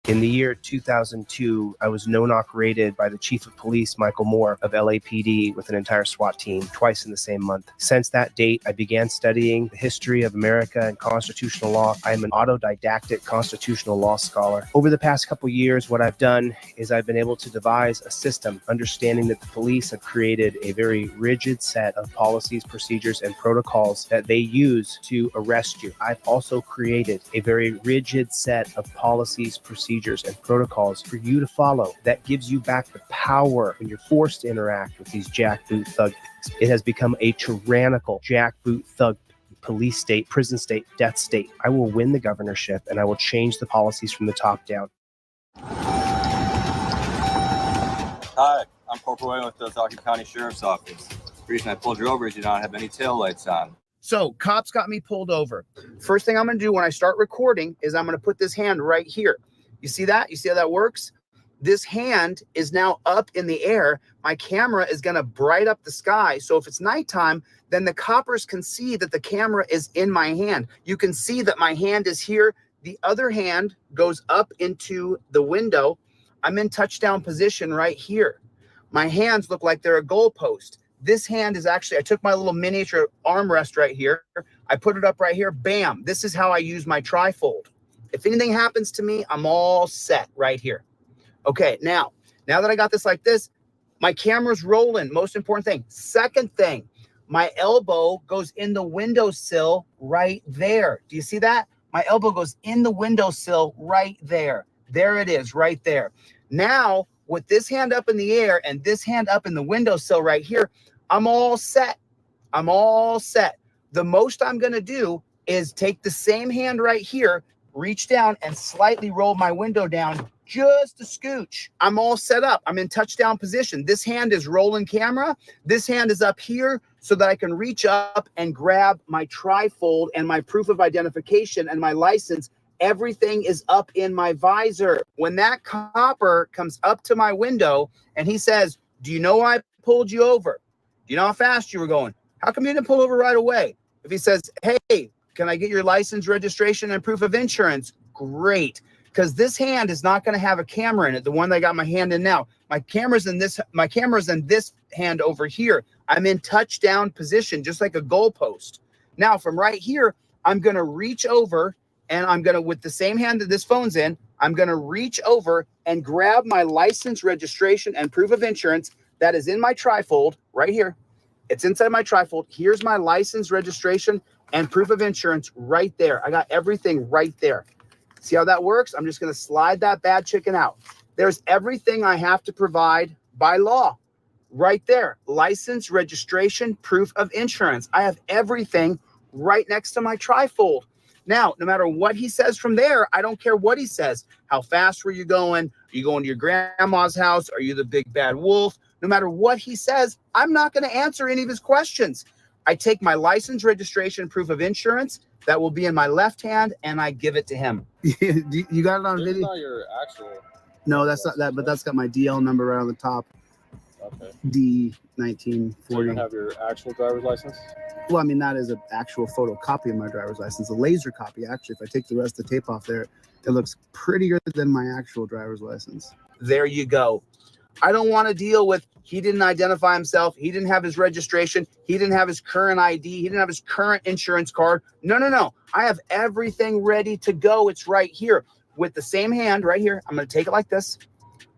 In the year 2002, I was no-knock raided by the chief of police, Michael Moore, of LAPD with an entire SWAT team twice in the same month. Since that date, I began studying the history of America and constitutional law. I am an autodidactic constitutional law scholar. Over the past couple years, what I've done is I've been able to devise a system, understanding that the police have created a very rigid set of policies, procedures, and protocols that they use to arrest you. I've also created a very rigid set of policies, procedures, and protocols for you to follow that gives you back the power when you're forced to interact with these jackboot thugs. It has become a tyrannical jackboot thug police state, prison state, death state. I will win the governorship and I will change the policies from the top down. Hi, I'm Corporal William with the Philadelphia County Sheriff's Office. The reason I pulled you over is you don't have any tail lights on. So cops got me pulled over. First thing I'm going to do when I start recording is I'm going to put this hand right here. You see that? You see how that works? This hand is now up in the air. My camera is going to bright up the sky. So if it's nighttime, then the coppers can see that the camera is in my hand. You can see that my hand is here. The other hand goes up into the window. I'm in touchdown position right here. My hands look like they're a goalpost. This hand is actually, I took my little miniature armrest right here. I put it up right here. Bam. This is how I use my trifold. If anything happens to me, I'm all set right here. Okay, now that I got this like this, my camera's rolling. Most important thing. Second thing, my elbow goes in the windowsill right there. Do you see that? My elbow goes in the windowsill right there. There it is, right there. Now, with this hand up in the air and this hand up in the windowsill right here, I'm all set. I'm all set. The most I'm going to do is take the same hand right here, reach down and slightly roll my window down just a scooch. I'm all set up. I'm in touchdown position. This hand is rolling camera. This hand is up here so that I can reach up and grab my trifold and my proof of identification and my license. Everything is up in my visor. When that copper comes up to my window and he says, "Do you know why I pulled you over? Do you know how fast you were going? How come you didn't pull over right away?" If he says, "Hey, can I get your license, registration, and proof of insurance?" Great, because this hand is not going to have a camera in it. The one that I got my hand in now, my camera's in this hand over here. I'm in touchdown position, just like a goalpost. Now, from right here, I'm going to reach over and I'm going to, with the same hand that this phone's in, I'm going to reach over and grab my license, registration, and proof of insurance that is in my trifold right here. It's inside my trifold. Here's my license, registration, and proof of insurance right there. I got everything right there. See how that works? I'm just going to slide that bad chicken out. There's everything I have to provide by law right there. License, registration, proof of insurance. I have everything right next to my trifold. Now, no matter what he says from there, I don't care what he says. How fast were you going? Are you going to your grandma's house? Are you the big bad wolf? No matter what he says, I'm not going to answer any of his questions. I take my license, registration, proof of insurance that will be in my left hand, and I give it to him. You got it on video? Not your actual. No, that's not that, but that's got my DL number right on the top. Okay. D1940. So you have your actual driver's license? Well, I mean, that is an actual photocopy of my driver's license, a laser copy. Actually, if I take the rest of the tape off there, it looks prettier than my actual driver's license. There you go. I don't want to deal with, he didn't identify himself. He didn't have his registration. He didn't have his current ID. He didn't have his current insurance card. No, no, no. I have everything ready to go. It's right here with the same hand right here. I'm going to take it like this.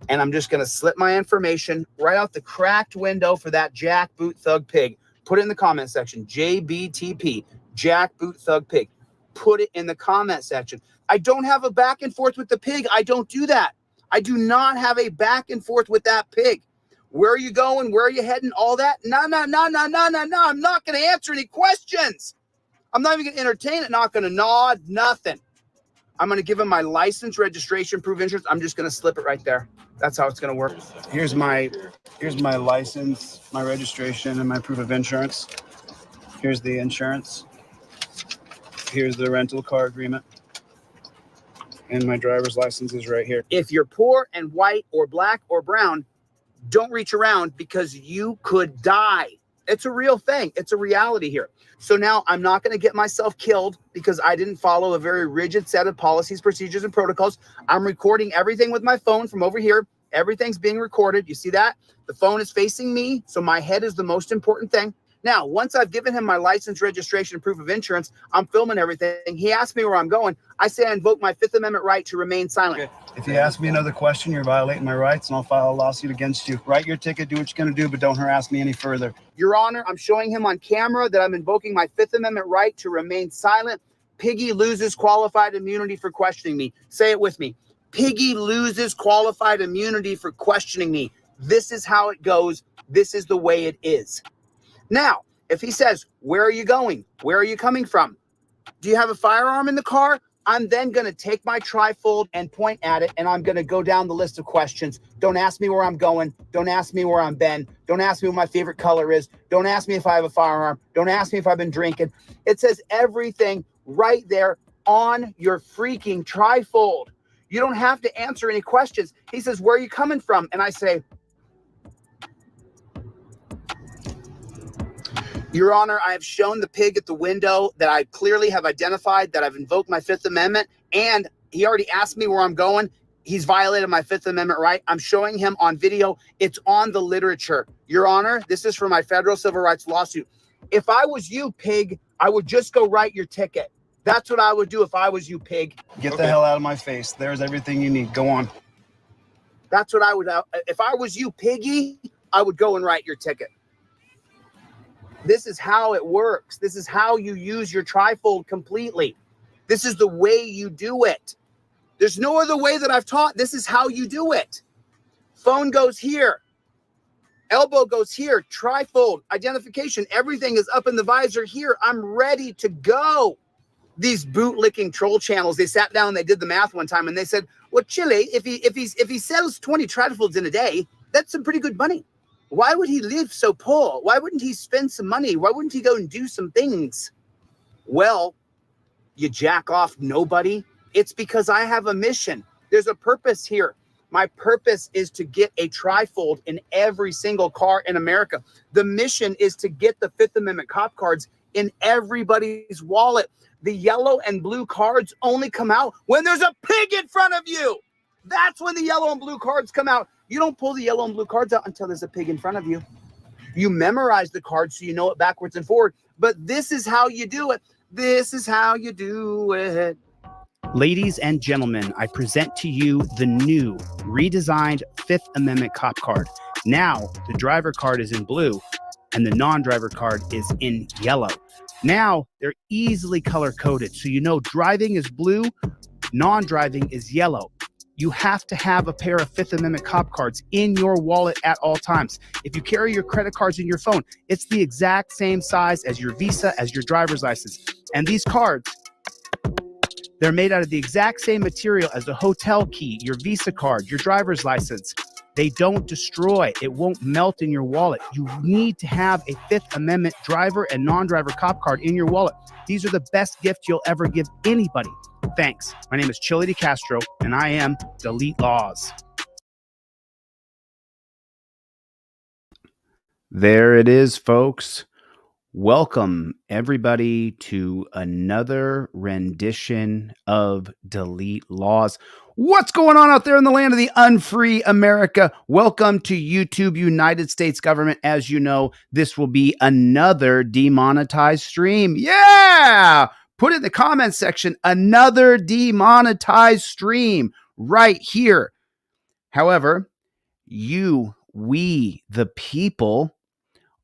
And I'm just going to slip my information right out the cracked window for that jackboot thug pig. Put it in the comment section. JBTP, jackboot thug pig. Put it in the comment section. I don't have a back and forth with the pig. I don't do that. I do not have a back and forth with that pig. Where are you going? Where are you heading? All that? No, no, no, no, no, no, no. I'm not going to answer any questions. I'm not even going to entertain it. Not going to nod, nothing. I'm going to give him my license, registration, proof of insurance. I'm just going to slip it right there. That's how it's going to work. Here's my license, my registration, and my proof of insurance. Here's the insurance. Here's the rental car agreement. And my driver's license is right here. If you're poor and white or black or brown, don't reach around because you could die. It's a real thing. It's a reality here. So now I'm not going to get myself killed because I didn't follow a very rigid set of policies, procedures, and protocols. I'm recording everything with my phone from over here. Everything's being recorded. You see that? The phone is facing me, so my head is the most important thing. Now, once I've given him my license, registration, and proof of insurance, I'm filming everything. He asked me where I'm going. I say I invoke my Fifth Amendment right to remain silent. Okay. If you ask me another question, you're violating my rights, and I'll file a lawsuit against you. Write your ticket, do what you're going to do, but don't harass me any further. Your Honor, I'm showing him on camera that I'm invoking my Fifth Amendment right to remain silent. Piggy loses qualified immunity for questioning me. Say it with me. Piggy loses qualified immunity for questioning me. This is how it goes. This is the way it is. Now, if he says, where are you going? Where are you coming from? Do you have a firearm in the car? I'm then going to take my trifold and point at it, and I'm going to go down the list of questions. Don't ask me where I'm going. Don't ask me where I'm been. Don't ask me what my favorite color is. Don't ask me if I have a firearm. Don't ask me if I've been drinking. It says everything right there on your freaking trifold. You don't have to answer any questions. He says, where are you coming from? And I say, Your Honor, I have shown the pig at the window that I clearly have identified that I've invoked my Fifth Amendment, and he already asked me where I'm going. He's violated my Fifth Amendment right. I'm showing him on video. It's on the literature. Your Honor, this is for my federal civil rights lawsuit. If I was you, pig, I would just go write your ticket. That's what I would do if I was you, pig. Get the hell out of my face. There's everything you need. Go on. That's what I would. If I was you, piggy, I would go and write your ticket. This is how it works. This is how you use your trifold completely. This is the way you do it. There's no other way that I've taught. This is how you do it. Phone goes here. Elbow goes here. Trifold, identification, everything is up in the visor here. I'm ready to go. These bootlicking troll channels, they sat down and they did the math one time and they said, well, Chille, if he sells 20 trifolds in a day, that's some pretty good money. Why would he live so poor? Why wouldn't he spend some money? Why wouldn't he go and do some things? Well, you jack off nobody. It's because I have a mission. There's a purpose here. My purpose is to get a trifold in every single car in America. The mission is to get the Fifth Amendment cop cards in everybody's wallet. The yellow and blue cards only come out when there's a pig in front of you. That's when the yellow and blue cards come out. You don't pull the yellow and blue cards out until there's a pig in front of you. You memorize the cards so you know it backwards and forward. But this is how you do it. This is how you do it. Ladies and gentlemen, I present to you the new redesigned Fifth Amendment cop card. Now, the driver card is in blue and the non-driver card is in yellow. Now, they're easily color-coded, so you know driving is blue, non-driving is yellow. You have to have a pair of Fifth Amendment cop cards in your wallet at all times. If you carry your credit cards in your phone, it's the exact same size as your Visa, as your driver's license. And these cards, they're made out of the exact same material as the hotel key, your Visa card, your driver's license. They don't destroy. It won't melt in your wallet. You need to have a Fifth Amendment driver and non-driver cop card in your wallet. These are the best gift you'll ever give anybody. Thanks. My name is ChilleDeCastro, and I am Delete Laws. There it is, folks. Welcome, everybody, to another rendition of Delete Laws. What's going on out there in the land of the unfree America? Welcome to YouTube, United States government. As you know, this will be another demonetized stream. Yeah! Put it in the comments section, another demonetized stream right here. However, we, the people,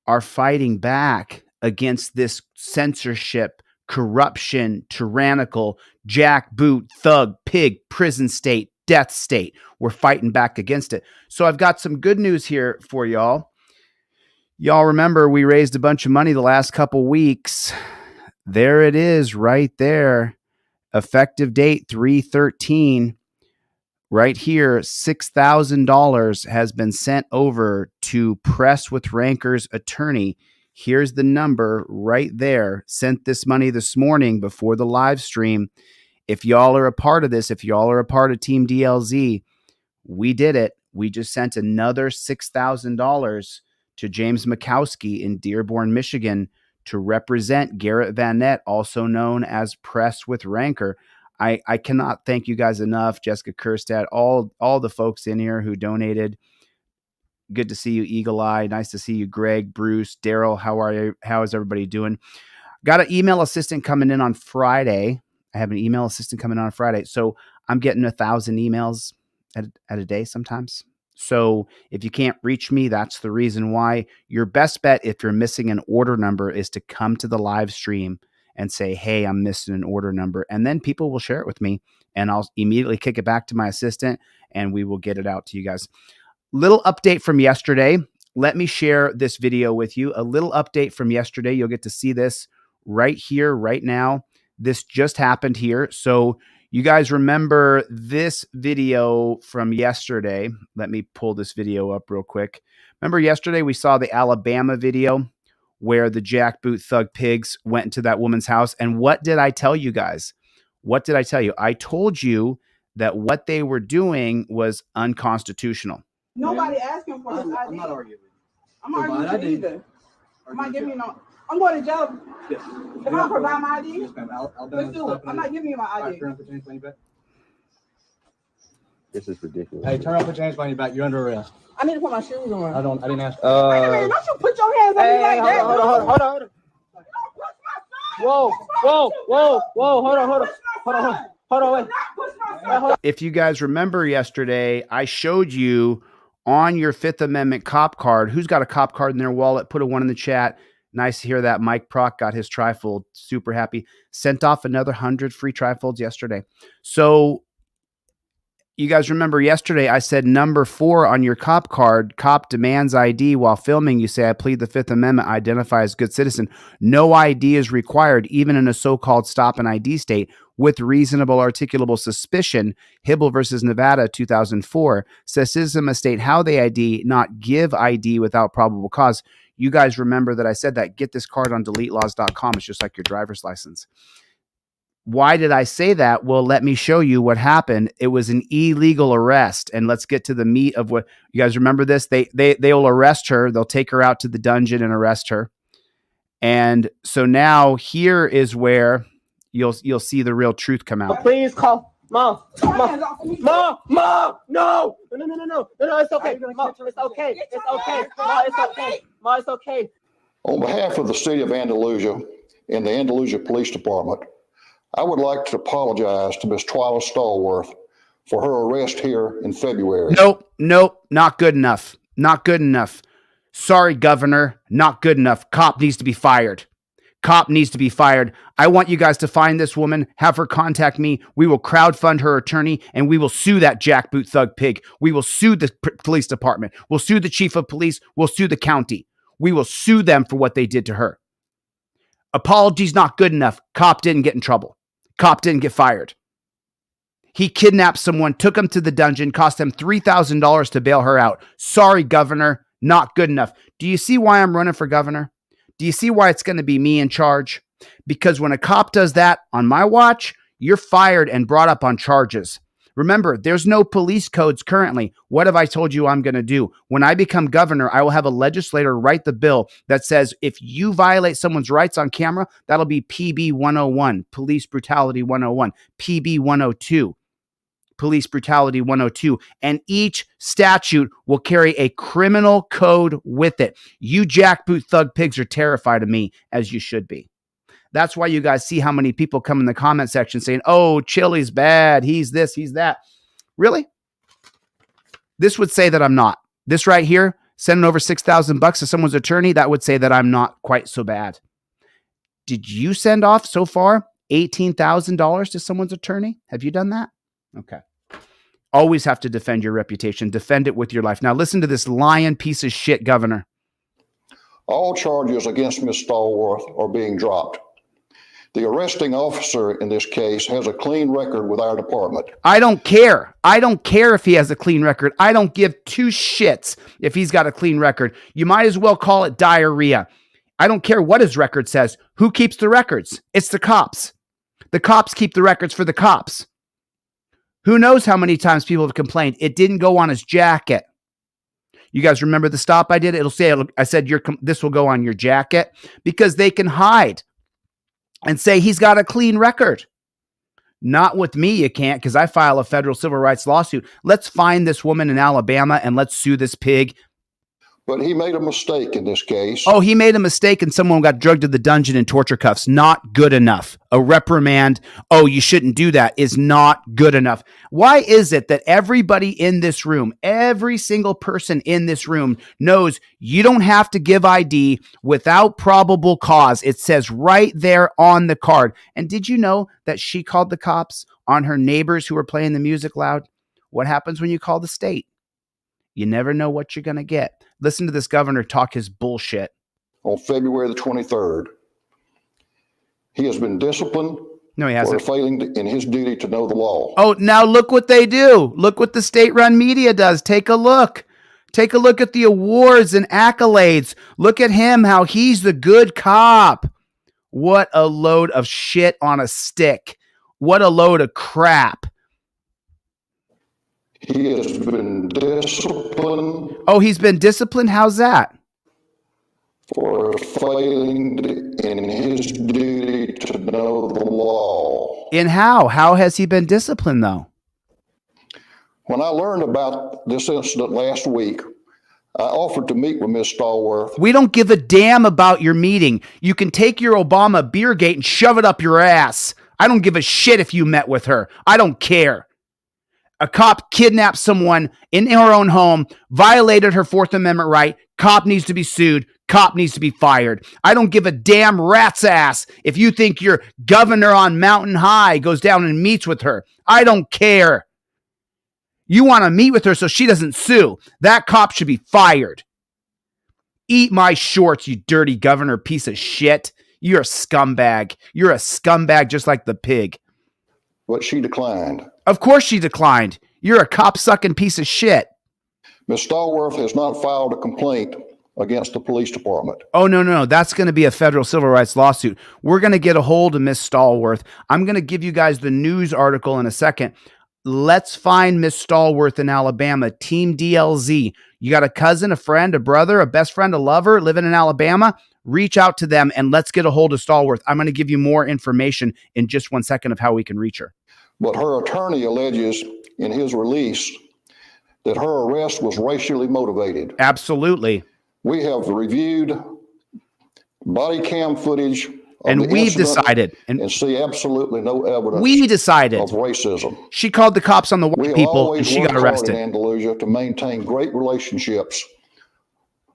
are fighting back against this censorship, corruption, tyrannical, jackboot, thug, pig, prison state, death state. We're fighting back against it. So I've got some good news here for y'all. Y'all remember we raised a bunch of money the last couple weeks. There it is right there. Effective date 3/13. Right here, $6,000 has been sent over to Press with Ranker's attorney. Here's the number right there. Sent this money this morning before the live stream. If y'all are a part of this, if y'all are a part of Team DLZ, we did it. We just sent another $6,000 to James Mikowski in Dearborn, Michigan, to represent Garrett Van Nett, also known as Press with Rancor. I cannot thank you guys enough. Jessica Kerstad, all the folks in here who donated. Good to see you, Eagle Eye. Nice to see you, Greg, Bruce, Daryl. How are you? How is everybody doing? Got an email assistant coming in on Friday. I have an email assistant coming in on Friday. So I'm getting 1,000 emails at a day sometimes. So if you can't reach me, that's the reason why. Your best bet, if you're missing an order number, is to come to the live stream and say, hey, I'm missing an order number. And then people will share it with me, and I'll immediately kick it back to my assistant, and we will get it out to you guys. Little update from yesterday. Let me share this video with you. A little update from yesterday. You'll get to see this right here, right now. This just happened here. So you guys remember this video from yesterday. Let me pull this video up real quick. Remember yesterday we saw the Alabama video where the jackboot thug pigs went into that woman's house. And what did I tell you guys? What did I tell you? I told you that what they were doing was unconstitutional. Nobody asking for his ID. I'm not arguing. I'm not arguing with you either. I'm not giving you no. I'm going to jail. Yes. If I don't provide my ID, Yes, ma'am. let's do it. I'm not giving you my ID. Turn off the change money back. This is ridiculous. Hey, turn off the change money back. You're under arrest. I need to put my shoes on. I didn't ask. Wait a minute, don't you put your hands on me like that. Hold on. Whoa, hold on, wait. If you guys remember yesterday, I showed you on your Fifth Amendment cop card. Who's got a cop card in their wallet? Put a 1 in the chat. Nice to hear that. Mike Proc got his trifold. Super happy. Sent off another 100 free trifolds yesterday. So you guys remember yesterday I said number 4 on your cop card, cop demands ID while filming. You say, I plead the Fifth Amendment, identify as good citizen. No ID is required, even in a so-called stop and ID state with reasonable articulable suspicion. Hibble versus Nevada, 2004, says citizen must state how they ID, not give ID without probable cause. You guys remember that I said that. Get this card on deletelaws.com. It's just like your driver's license. Why did I say that? Well, let me show you what happened. It was an illegal arrest. And let's get to the meat of what you guys remember this. They'll arrest her. They'll take her out to the dungeon and arrest her. And so now here is where you'll see the real truth come out. Please call Mom. No, it's okay. Mom, it's okay. It's okay. Mom, it's okay. Mom, it's okay. On behalf of the city of Andalusia and the Andalusia Police Department, I would like to apologize to Ms. Twyla Stallworth for her arrest here in February. Nope, not good enough. Not good enough. Sorry, Governor, not good enough. Cop needs to be fired. Cop needs to be fired. I want you guys to find this woman, have her contact me. We will crowdfund her attorney, and we will sue that jackboot thug pig. We will sue the police department. We'll sue the chief of police. We'll sue the county. We will sue them for what they did to her. Apology's not good enough. Cop didn't get in trouble. Cop didn't get fired. He kidnapped someone, took him to the dungeon, cost him $3,000 to bail her out. Sorry, Governor, not good enough. Do you see why I'm running for governor? Do you see why it's going to be me in charge? Because when a cop does that on my watch, you're fired and brought up on charges. Remember, there's no police codes currently. What have I told you I'm going to do? When I become governor, I will have a legislator write the bill that says if you violate someone's rights on camera, that'll be PB 101, Police Brutality 101, PB 102, Police Brutality 102. And each statute will carry a criminal code with it. You jackboot thug pigs are terrified of me, as you should be. That's why you guys see how many people come in the comment section saying, oh, Chille's bad. He's this, he's that. Really? This would say that I'm not. This right here, sending over $6,000 to someone's attorney, that would say that I'm not quite so bad. Did you send off so far $18,000 to someone's attorney? Have you done that? Okay. Always have to defend your reputation. Defend it with your life. Now listen to this lying piece of shit governor. All charges against Ms. Stallworth are being dropped. The arresting officer in this case has a clean record with our department. I don't care. I don't care if he has a clean record. I don't give two shits if he's got a clean record. You might as well call it diarrhea. I don't care what his record says. Who keeps the records? It's the cops. The cops keep the records for the cops. Who knows how many times people have complained it didn't go on his jacket. You guys remember the stop I did? It'll say, I said, this will go on your jacket, because they can hide and say he's got a clean record. Not with me, you can't, because I file a federal civil rights lawsuit. Let's find this woman in Alabama and let's sue this pig. But he made a mistake in this case. Oh, he made a mistake and someone got drugged to the dungeon in torture cuffs. Not good enough. A reprimand, oh, you shouldn't do that, is not good enough. Why is it that everybody in this room, every single person in this room knows you don't have to give ID without probable cause? It says right there on the card. And did you know that she called the cops on her neighbors who were playing the music loud? What happens when you call the state? You never know what you're going to get. Listen to this governor talk his bullshit. On February the 23rd, he has been disciplined No, he for hasn't. failing in his duty to know the law. Oh, now look what they do. Look what the state-run media does. Take a look. Take a look at the awards and accolades. Look at him, how he's the good cop. What a load of shit on a stick. What a load of crap. He has been disciplined Oh, he's been disciplined? How's that? for failing in his duty to know the law. In how? How has he been disciplined, though? When I learned about this incident last week, I offered to meet with Ms. Stallworth. We don't give a damn about your meeting. You can take your Obama beer gate and shove it up your ass. I don't give a shit if you met with her. I don't care. A cop kidnapped someone in her own home, violated her Fourth Amendment right. Cop needs to be sued. Cop needs to be fired. I don't give a damn rat's ass if you think your governor on Mountain High goes down and meets with her. I don't care. You want to meet with her so she doesn't sue. That cop should be fired. Eat my shorts, you dirty governor piece of shit. You're a scumbag. You're a scumbag just like the pig. But she declined. Of course she declined. You're a cop-sucking piece of shit. Ms. Stallworth has not filed a complaint against the police department. Oh, no. That's going to be a federal civil rights lawsuit. We're going to get a hold of Miss Stallworth. I'm going to give you guys the news article in a second. Let's find Miss Stallworth in Alabama. Team DLZ. You got a cousin, a friend, a brother, a best friend, a lover living in Alabama? Reach out to them and let's get a hold of Stallworth. I'm going to give you more information in just 1 second of how we can reach her. But her attorney alleges in his release that her arrest was racially motivated. Absolutely. We have reviewed body cam footage of And the we've incident decided, and see absolutely no evidence we decided of racism. she called the cops on the We white have people and always she worked got hard arrested. in Andalusia to maintain great relationships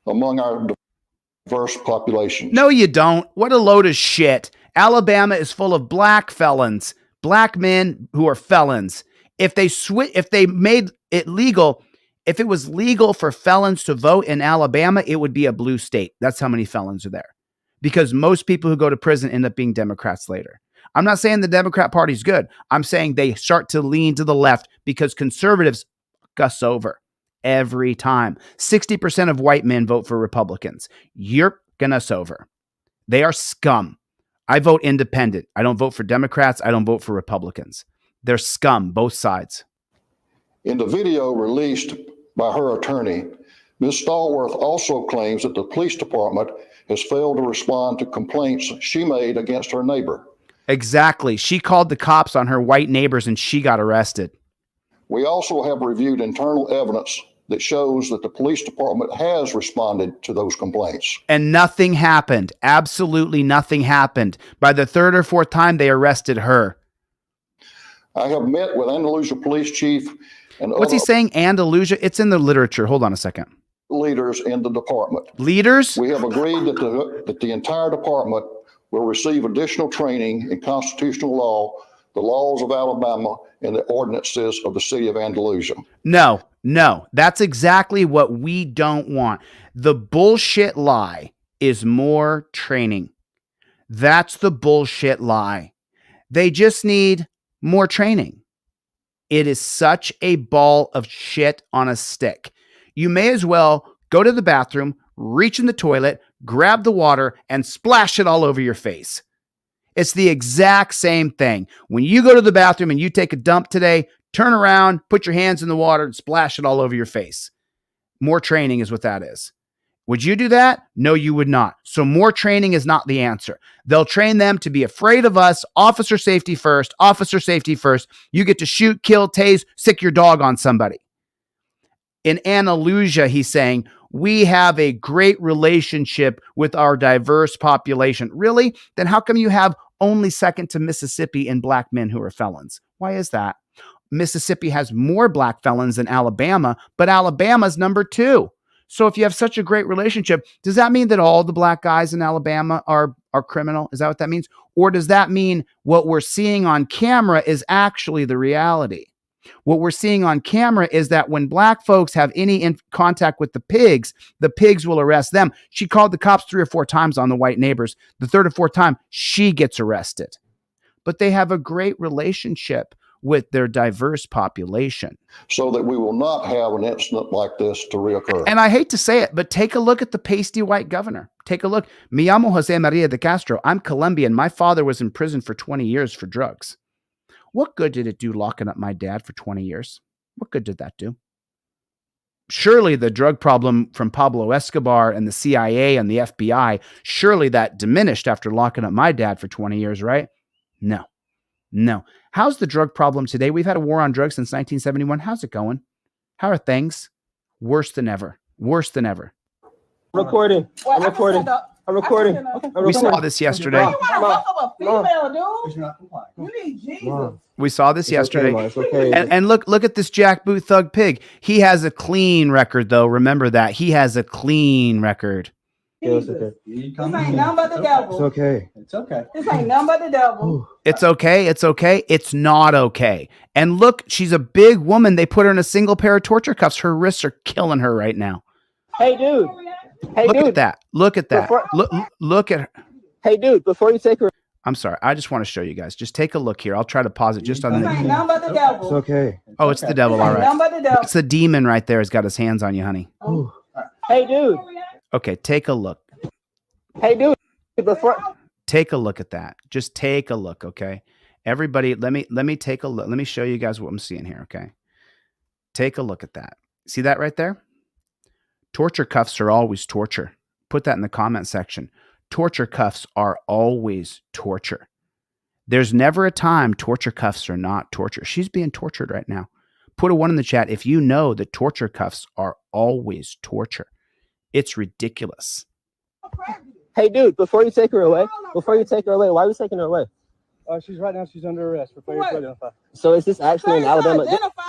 among our diverse populations. No, you don't. What a load of shit. Alabama is full of black felons, black men who are felons. If they made it legal, if it was legal for felons to vote in Alabama, it would be a blue state. That's how many felons are there. Because most people who go to prison end up being Democrats later. I'm not saying the Democrat Party's good. I'm saying they start to lean to the left because conservatives fuck us over every time. 60% of white men vote for Republicans. You're fucking us over. They are scum. I vote independent. I don't vote for Democrats. I don't vote for Republicans. They're scum, both sides. In the video released by her attorney, Ms. Stallworth also claims that the police department has failed to respond to complaints she made against her neighbor. Exactly. She called the cops on her white neighbors and she got arrested. We also have reviewed internal evidence that shows that the police department has responded to those complaints. And nothing happened. Absolutely nothing happened. By the third or fourth time, they arrested her. I have met with Andalusia Police Chief and What's he other saying? Andalusia? It's in the literature. Hold on a second. leaders in the department. Leaders? We have agreed that the entire department will receive additional training in constitutional law, the laws of Alabama, and the ordinances of the city of Andalusia. No. That's exactly what we don't want. The bullshit lie is more training. That's the bullshit lie. They just need more training. It is such a ball of shit on a stick. You may as well go to the bathroom, reach in the toilet, grab the water, and splash it all over your face. It's the exact same thing. When you go to the bathroom and you take a dump today, turn around, put your hands in the water, and splash it all over your face. More training is what that is. Would you do that? No, you would not. So more training is not the answer. They'll train them to be afraid of us. Officer safety first. Officer safety first. You get to shoot, kill, tase, sick your dog on somebody. In Andalusia, he's saying, we have a great relationship with our diverse population. Really? Then how come you have only second to Mississippi in black men who are felons? Why is that? Mississippi has more black felons than Alabama, but Alabama's number 2. So if you have such a great relationship, does that mean that all the black guys in Alabama are criminal? Is that what that means? Or does that mean what we're seeing on camera is actually the reality? What we're seeing on camera is that when black folks have any contact with the pigs will arrest them. She called the cops 3 or 4 times on the white neighbors. The 3rd or 4th time, she gets arrested. But they have a great relationship with their diverse population. So that we will not have an incident like this to reoccur. And I hate to say it, but take a look at the pasty white governor. Take a look. Me llamo Jose Maria DeCastro. I'm Colombian. My father was in prison for 20 years for drugs. What good did it do locking up my dad for 20 years? What good did that do? Surely the drug problem from Pablo Escobar and the CIA and the FBI, surely that diminished after locking up my dad for 20 years, right? No. How's the drug problem today? We've had a war on drugs since 1971. How's it going? How are things? Worse than ever. Worse than ever. Recording. I'm recording. I'm recording. We saw this yesterday. You want to fuck a female, dude? You need Jesus. We saw this yesterday. Okay, it's okay. And look at this jackboot thug pig. He has a clean record, though. Remember that. He has a clean record. This ain't nothing but the devil. It's okay. It's okay. This ain't nothing but the devil. It's okay. It's okay. It's not okay. And look, she's a big woman. They put her in a single pair of torture cuffs. Her wrists are killing her right now. Hey, dude. Look at that. Look at that. Look at her. Hey, dude, before you take her. I'm sorry. I just want to show you guys. Just take a look here. I'll try to pause it just on This ain't the. nothing but the devil. It's okay. Oh, it's the devil. All This ain't right. nothing but the devil. It's the demon right there. Has got his hands on you, honey. Hey, dude. Okay, take a look. Hey, dude. Before. Take a look at that. Just take a look, okay? Everybody, let me take a look. Let me show you guys what I'm seeing here, okay? Take a look at that. See that right there? Torture cuffs are always torture. Put that in the comment section. Torture cuffs are always torture. There's never a time torture cuffs are not torture. She's being tortured right now. Put a 1 in the chat if you know that torture cuffs are always torture. It's ridiculous. Hey, dude, before you take her away, why are you taking her away? She's right now. She's under arrest for failure to identify. So is this actually in Alabama?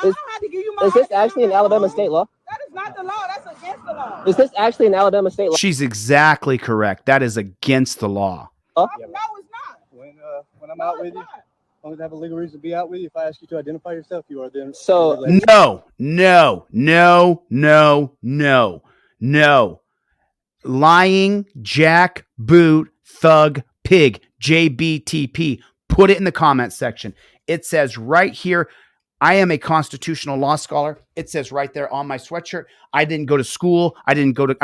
Is this actually in Alabama state law? That is not the law. That's against the law. Is this actually in Alabama state law? She's exactly correct. That is against the law. No, it's not. When I'm out with you, as long as I have a legal reason to be out with you, if I ask you to identify yourself, you are then. So No. Lying jackboot thug pig, JBTP. Put it in the comment section. It says right here, I am a constitutional law scholar. It says right there on my sweatshirt. I didn't go to school. I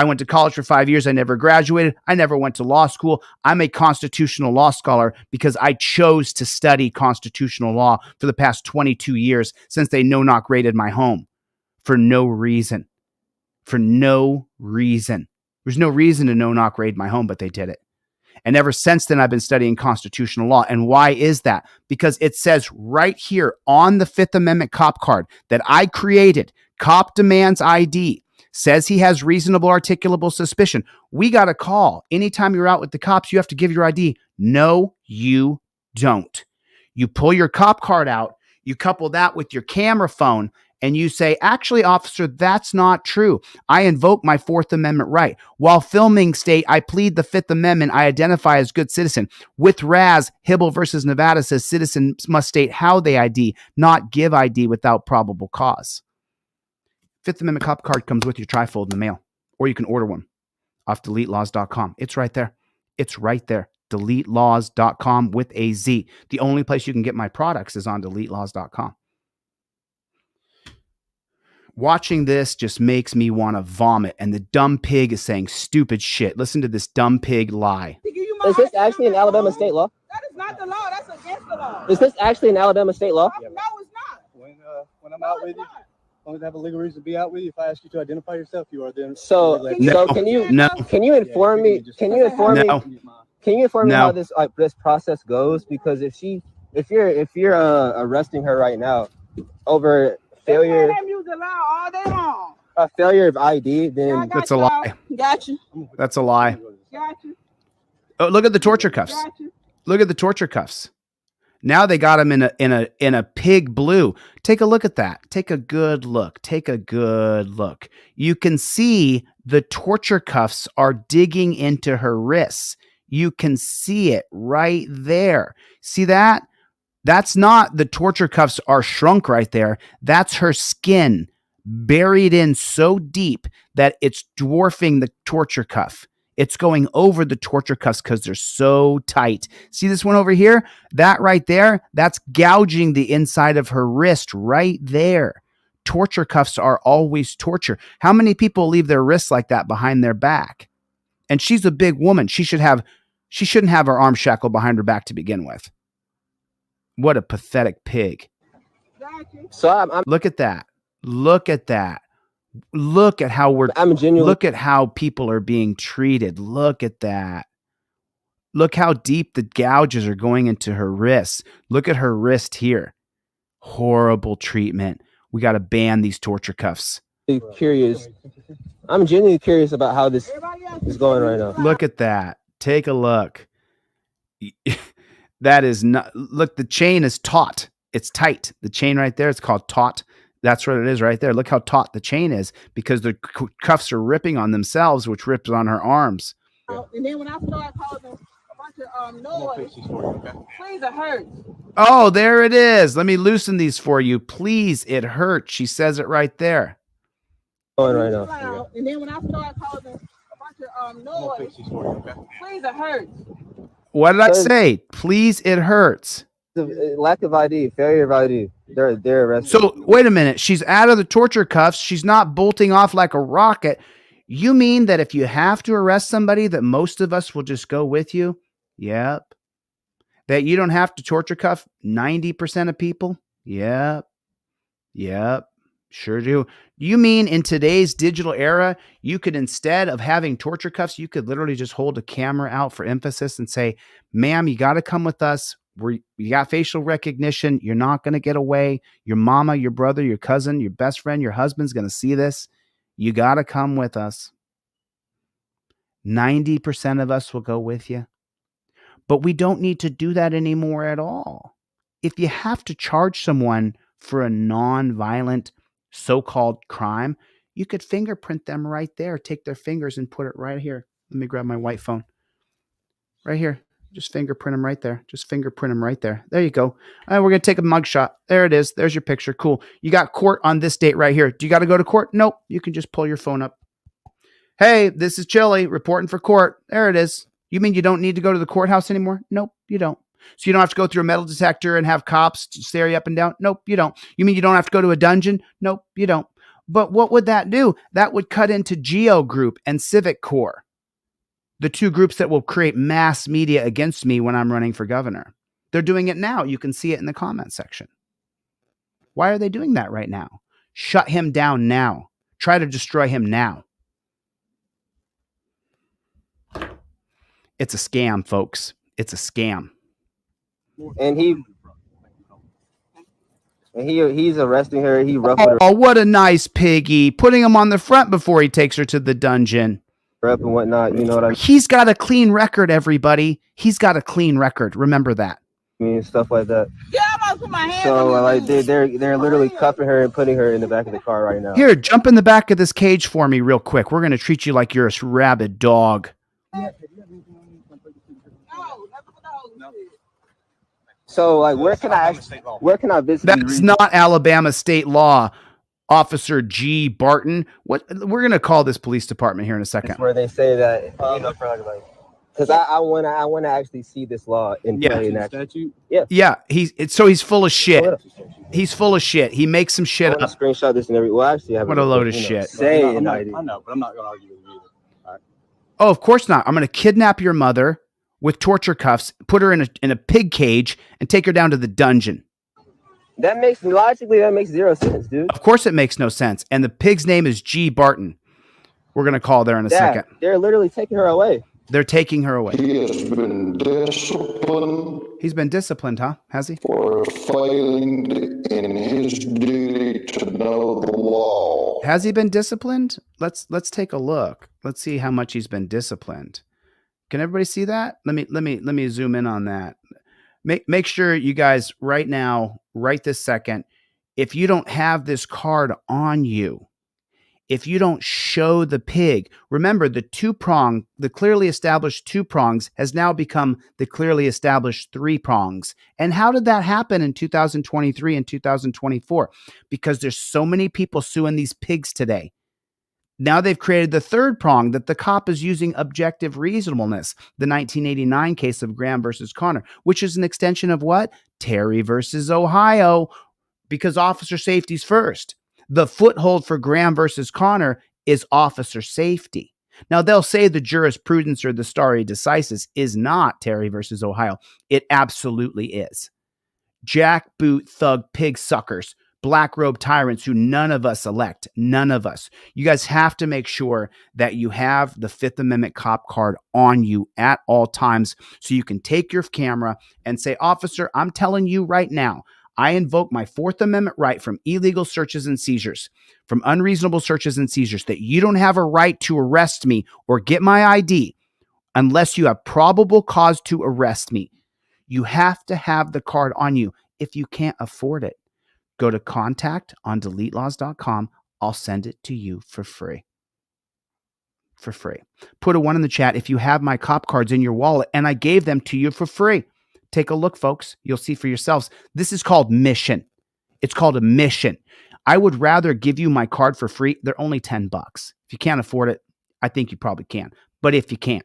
went to college for 5 years. I never graduated. I never went to law school. I'm a constitutional law scholar because I chose to study constitutional law for the past 22 years since they no-knock raided my home for no reason. For no reason. There's no reason to no-knock raid my home, but they did it. And ever since then, I've been studying constitutional law. And why is that? Because it says right here on the Fifth Amendment cop card that I created, cop demands ID, says he has reasonable articulable suspicion. We got a call. Anytime you're out with the cops, you have to give your ID. No, you don't. You pull your cop card out, you couple that with your camera phone, and you say, actually, officer, that's not true. I invoke my Fourth Amendment right. While filming state, I plead the Fifth Amendment. I identify as good citizen. With Raz, Hibble versus Nevada says citizens must state how they ID, not give ID without probable cause. Fifth Amendment cop card comes with your trifold in the mail, or you can order one off DeleteLaws.com. It's right there. It's right there. DeleteLaws.com with a Z. The only place you can get my products is on DeleteLaws.com. Watching this just makes me want to vomit. And the dumb pig is saying stupid shit. Listen to this dumb pig lie. Is this actually in Alabama state law? That is not the law. That's against the law. Is this actually in Alabama state law? No, it's not. When I'm out with you, as long as I have a legal reason to be out with you. If I ask you to identify yourself, you are then. So, No. so can you No. can you inform me? Can you inform me? No. Can you inform me No. how this process goes? Because if you're arresting her right now over failure That music loud all day long. a failure of ID, then I got That's a you, lie. dog. Got you. That's a lie. Got you. Oh, look at the torture cuffs. Got you. Look at the torture cuffs. Now they got him in a pig blue. Take a look at that. Take a good look. Take a good look. You can see the torture cuffs are digging into her wrists. You can see it right there. See that? That's not the torture cuffs are shrunk right there. That's her skin buried in so deep that it's dwarfing the torture cuff. It's going over the torture cuffs because they're so tight. See this one over here? That right there, that's gouging the inside of her wrist right there. Torture cuffs are always torture. How many people leave their wrists like that behind their back? And she's a big woman. She shouldn't have her arm shackled behind her back to begin with. What a pathetic pig. Got you. so I'm Look at that. Look at that. Look at how look at how people are being treated. Look at that. Look how deep the gouges are going into her wrists. Look at her wrist here. Horrible treatment. We got to ban these torture cuffs. curious. I'm genuinely curious about how this Everybody else is going right now. Look at that. Take a look. That is not, look, the chain is taut. It's tight. The chain right there, it's called taut. That's what it is right there. Look how taut the chain is because the cuffs are ripping on themselves, which rips on her arms. And then when I start causing a bunch of noise, please, it hurts. Oh, there it is. Let me loosen these for you. Please, it hurts. She says it right there. Going right now. Loud. And then when I start causing a bunch of noise, please, it hurts. What did I say? Please, it hurts. The lack of ID, failure of ID. They're arrested. So wait a minute. She's out of the torture cuffs. She's not bolting off like a rocket. You mean that if you have to arrest somebody, that most of us will just go with you? Yep. That you don't have to torture cuff 90% of people? Yep. Yep. Sure do. You mean in today's digital era, you could, instead of having torture cuffs, you could literally just hold a camera out for emphasis and say, ma'am, you got to come with us. You got facial recognition. You're not going to get away. Your mama, your brother, your cousin, your best friend, your husband's going to see this. You got to come with us. 90% of us will go with you. But we don't need to do that anymore at all. If you have to charge someone for a non-violent so-called crime, you could fingerprint them right there. Take their fingers and put it right here. Let me grab my white phone. Right here. Just fingerprint them right there. Just fingerprint them right there. There you go. We're going to take a mugshot. There it is. There's your picture. Cool. You got court on this date right here. Do you got to go to court? Nope. You can just pull your phone up. Hey, this is Chille reporting for court. There it is. You mean you don't need to go to the courthouse anymore? Nope, you don't. So you don't have to go through a metal detector and have cops stare you up and down? Nope, you don't. You mean you don't have to go to a dungeon? Nope, you don't. But what would that do? That would cut into Geo Group and Civic Corps, the two groups that will create mass media against me when I'm running for governor. They're doing it now. You can see it in the comment section. Why are they doing that right now? Shut him down now. Try to destroy him now. It's a scam, folks. It's a scam. And he's arresting her. He ruffled Oh, what a nice piggy. Putting him on the front before he takes her to the dungeon. her up and whatnot. You know what I He's got a clean record, everybody. He's got a clean record. Remember that. mean? Stuff like that. Yeah, I'm about to put my hands So on like they're literally cuffing her and putting her in the back of the car right now. Here, jump in the back of this cage for me real quick. We're going to treat you like you're a rabid dog. So like where can I visit? That's not Alabama state law, Officer G. Barton. What we're going to call this police department here in a second. Where they say that you know, because I want to actually see this law in play in action. Yeah, he's full of shit. He's full of shit. He makes some shit up. Screenshot this and every. Well, actually, I have What a load of shit. Say I know, but I'm not going to argue with you either. All right. Oh, of course not. I'm going to kidnap your mother with torture cuffs, put her in a pig cage, and take her down to the dungeon. That makes zero sense, dude. Of course it makes no sense. And the pig's name is G. Barton. We're going to call there in a second. They're literally taking her away. They're taking her away. He has been disciplined He's been disciplined, huh? Has he? for failing in his duty to know the law. Has he been disciplined? Let's take a look. Let's see how much he's been disciplined. Can everybody see that? Let me zoom in on that. Make sure you guys right now, right this second, if you don't have this card on you, if you don't show the pig, remember the the clearly established 2 prongs has now become the clearly established 3 prongs. And how did that happen in 2023 and 2024? Because there's so many people suing these pigs today. Now they've created the 3rd prong that the cop is using objective reasonableness, the 1989 case of Graham versus Connor, which is an extension of what? Terry versus Ohio, because officer safety's first. The foothold for Graham versus Connor is officer safety. Now they'll say the jurisprudence or the stare decisis is not Terry versus Ohio. It absolutely is. Jackboot thug pig suckers, black robe tyrants who none of us elect. None of us. You guys have to make sure that you have the 5th Amendment cop card on you at all times so you can take your camera and say, officer, I'm telling you right now, I invoke my 4th Amendment right from illegal searches and seizures, from unreasonable searches and seizures, that you don't have a right to arrest me or get my ID unless you have probable cause to arrest me. You have to have the card on you. If you can't afford it, go to contact@deletelaws.com. I'll send it to you for free. For free. Put a 1 in the chat if you have my cop cards in your wallet and I gave them to you for free. Take a look, folks. You'll see for yourselves. This is called mission. It's called a mission. I would rather give you my card for free. They're only $10. If you can't afford it, I think you probably can. But if you can't,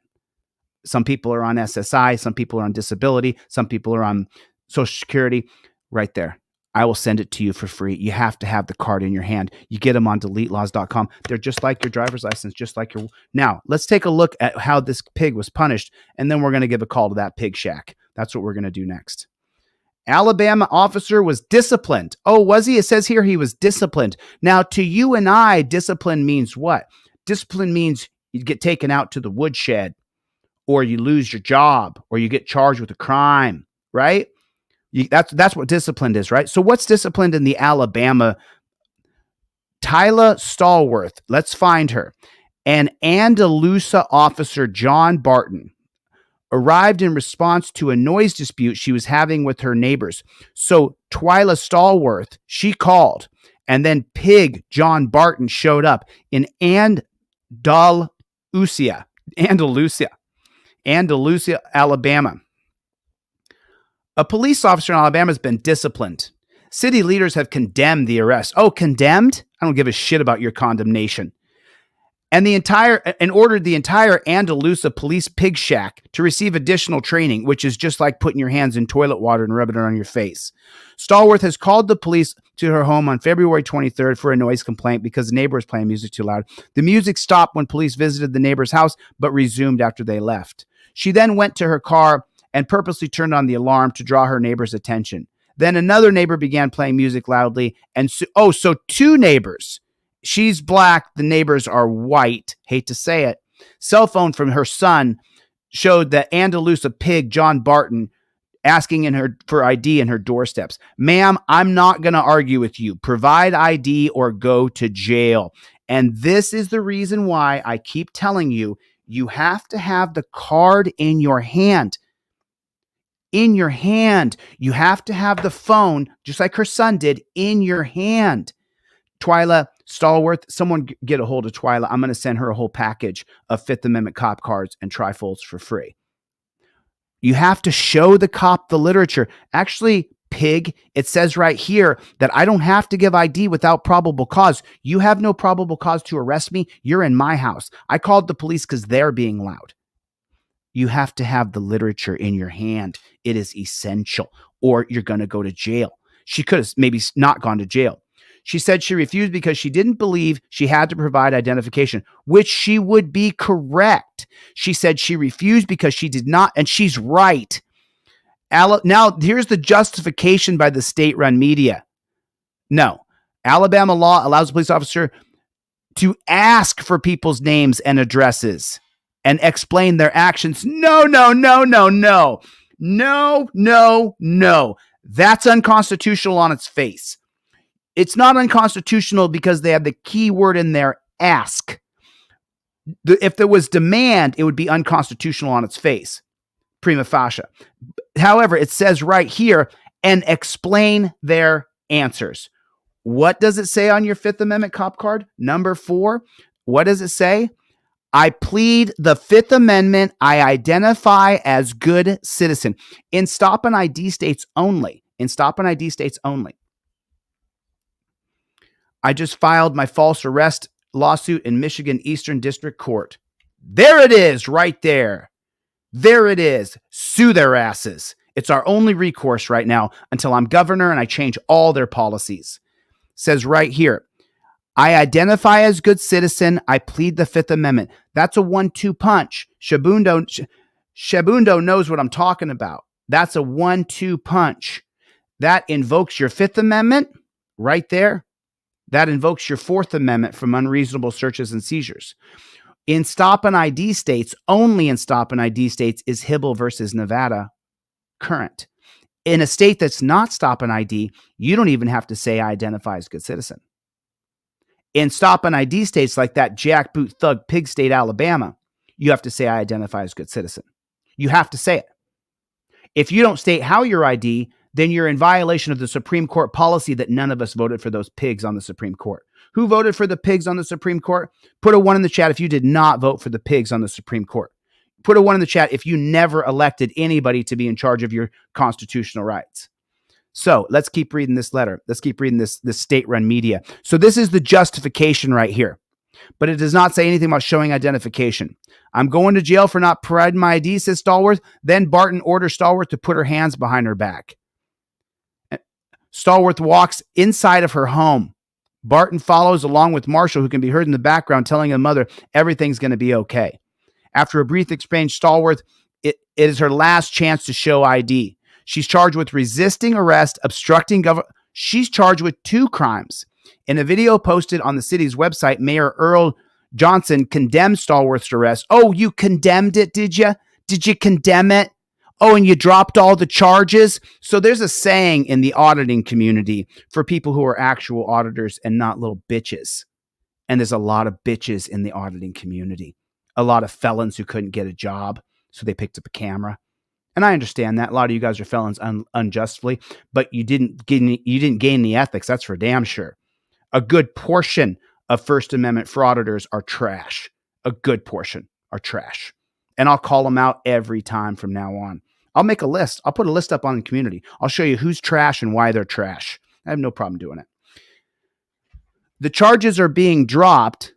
some people are on SSI, some people are on disability, some people are on Social Security. Right there. I will send it to you for free. You have to have the card in your hand. You get them on deletelaws.com. They're just like your driver's license, just like your... Now, let's take a look at how this pig was punished, and then we're going to give a call to that pig shack. That's what we're going to do next. Alabama officer was disciplined. Oh, was he? It says here he was disciplined. Now, to you and I, discipline means what? Discipline means you get taken out to the woodshed, or you lose your job, or you get charged with a crime, right? That's what disciplined is, right? So what's disciplined in the Alabama? Tyla Stallworth, let's find her. And Andalusia officer John Barton arrived in response to a noise dispute she was having with her neighbors. So Tyla Stallworth, she called, and then pig John Barton showed up in Andalusia, Alabama. A police officer in Alabama has been disciplined. City leaders have condemned the arrest. Oh, condemned? I don't give a shit about your condemnation. And ordered the entire Andalusia police pig shack to receive additional training, which is just like putting your hands in toilet water and rubbing it on your face. Stallworth has called the police to her home on February 23rd for a noise complaint because the neighbor was playing music too loud. The music stopped when police visited the neighbor's house, but resumed after they left. She then went to her car and purposely turned on the alarm to draw her neighbor's attention. Then another neighbor began playing music loudly. And so 2 neighbors. She's black. The neighbors are white. Hate to say it. Cell phone from her son showed that Andalusia pig John Barton asking for ID in her doorsteps. Ma'am, I'm not going to argue with you. Provide ID or go to jail. And this is the reason why I keep telling you, you have to have the card in your hand. In your hand. You have to have the phone, just like her son did, in your hand. Tyla Stallworth, someone get a hold of Tyla. I'm going to send her a whole package of 5th Amendment cop cards and trifolds for free. You have to show the cop the literature. Actually, pig, it says right here that I don't have to give ID without probable cause. You have no probable cause to arrest me. You're in my house. I called the police because they're being loud. You have to have the literature in your hand. It is essential, or you're going to go to jail. She could have maybe not gone to jail. She said she refused because she didn't believe she had to provide identification, which she would be correct. She said she refused because she did not, and she's right. Now, here's the justification by the state-run media. No, Alabama law allows a police officer to ask for people's names and addresses and explain their actions. No. That's unconstitutional on its face. It's not unconstitutional because they have the key word in there, ask. If there was demand, it would be unconstitutional on its face, prima facie. However, it says right here, and explain their answers. What does it say on your Fifth Amendment cop card? Number 4. What does it say? I plead the Fifth Amendment. I identify as good citizen. In stop and ID states only. I just filed my false arrest lawsuit in Michigan Eastern District Court. There it is, right there. There it is. Sue their asses. It's our only recourse right now until I'm governor and I change all their policies. Says right here, I identify as good citizen. I plead the Fifth Amendment. That's a 1-2 punch. Shabundo knows what I'm talking about. That's a 1-2 punch. That invokes your Fifth Amendment right there. That invokes your Fourth Amendment from unreasonable searches and seizures. In stop and ID states, only in stop and ID states is Hibble versus Nevada current. In a state that's not stop and ID, you don't even have to say I identify as good citizen. In stop and ID states like that jackboot thug pig state, Alabama, you have to say I identify as good citizen. You have to say it. If you don't state how you're ID, then you're in violation of the Supreme Court policy that none of us voted for those pigs on the Supreme Court. Who voted for the pigs on the Supreme Court? Put a 1 in the chat if you did not vote for the pigs on the Supreme Court. Put a 1 in the chat if you never elected anybody to be in charge of your constitutional rights. So let's keep reading this letter. Let's keep reading this state-run media. So this is the justification right here. But it does not say anything about showing identification. I'm going to jail for not providing my ID, says Stallworth. Then Barton orders Stallworth to put her hands behind her back. Stallworth walks inside of her home. Barton follows along with Marshall, who can be heard in the background, telling her mother everything's going to be okay. After a brief exchange, Stallworth, it is her last chance to show ID. She's charged with resisting arrest, obstructing government. She's charged with 2 crimes. In a video posted on the city's website, Mayor Earl Johnson condemned Stallworth's arrest. Oh, you condemned it, did you? Did you condemn it? Oh, and you dropped all the charges? So there's a saying in the auditing community for people who are actual auditors and not little bitches. And there's a lot of bitches in the auditing community. A lot of felons who couldn't get a job, so they picked up a camera. And I understand that. A lot of you guys are felons unjustly, but you didn't gain the ethics. That's for damn sure. A good portion of First Amendment frauditors are trash. A good portion are trash. And I'll call them out every time from now on. I'll make a list. I'll put a list up on the community. I'll show you who's trash and why they're trash. I have no problem doing it. The charges are being dropped.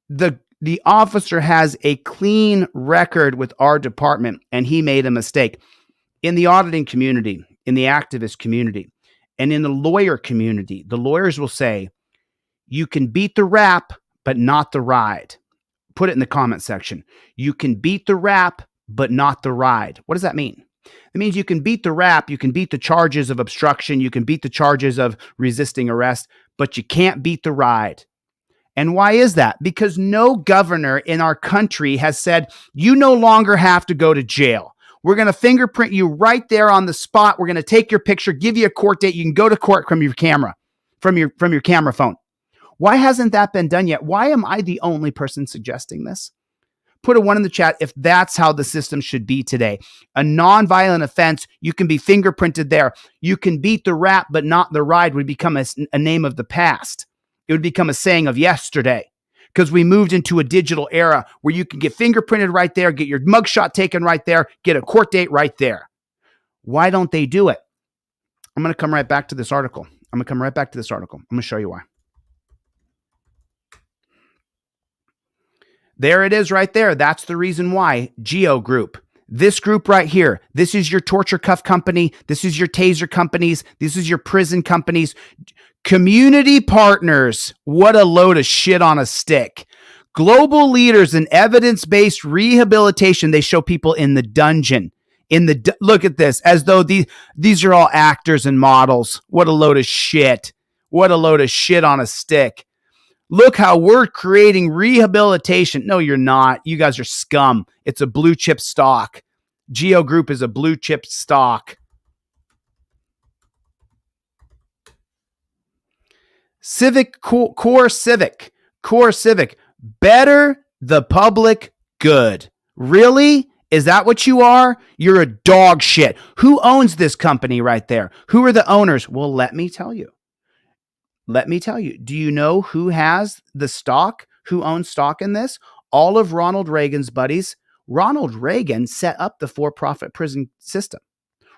The officer has a clean record with our department, and he made a mistake. In the auditing community, in the activist community, and in the lawyer community, the lawyers will say, you can beat the rap, but not the ride. Put it in the comment section. You can beat the rap, but not the ride. What does that mean? It means you can beat the rap, you can beat the charges of obstruction, you can beat the charges of resisting arrest, but you can't beat the ride. And why is that? Because no governor in our country has said, you no longer have to go to jail. We're going to fingerprint you right there on the spot. We're going to take your picture, give you a court date. You can go to court from your camera, from your camera phone. Why hasn't that been done yet? Why am I the only person suggesting this? Put a 1 in the chat if that's how the system should be today. A nonviolent offense, you can be fingerprinted there. You can beat the rap, but not the ride would become a name of the past. It would become a saying of yesterday, because we moved into a digital era where you can get fingerprinted right there, get your mugshot taken right there, get a court date right there. Why don't they do it? I'm going to come right back to this article. I'm going to show you why. There it is right there. That's the reason why. Geo Group. This group right here. This is your torture cuff company. This is your taser companies. This is your prison companies. Community partners. What a load of shit on a stick. Global leaders in evidence-based rehabilitation. They show people in the dungeon, Look at this, as though these are all actors and models. What a load of shit. What a load of shit on a stick. Look how we're creating rehabilitation. No, you're not. You guys are scum. It's a blue chip stock. Geo Group is a blue chip stock. Core Civic. Better the public good. Really? Is that what you are? You're a dog shit. Who owns this company right there? Who are the owners? Well, let me tell you. Do you know who has the stock? Who owns stock in this? All of Ronald Reagan's buddies. Ronald Reagan set up the for-profit prison system.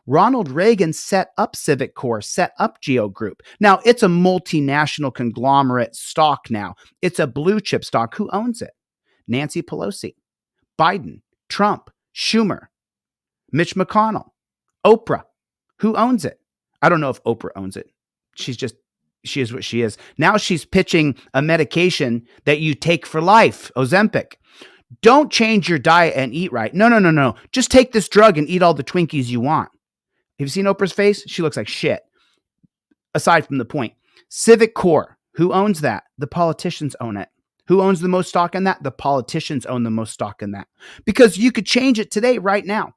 Ronald Reagan set up Civic Core, set up Geo Group. Now, it's a multinational conglomerate stock now. It's a blue chip stock. Who owns it? Nancy Pelosi, Biden, Trump, Schumer, Mitch McConnell, Oprah. Who owns it? I don't know if Oprah owns it. She is what she is. Now she's pitching a medication that you take for life, Ozempic. Don't change your diet and eat right. No. Just take this drug and eat all the Twinkies you want. Have you seen Oprah's face? She looks like shit. Aside from the point, Civic Core, who owns that? The politicians own it. Who owns the most stock in that? The politicians own the most stock in that. Because you could change it today, right now.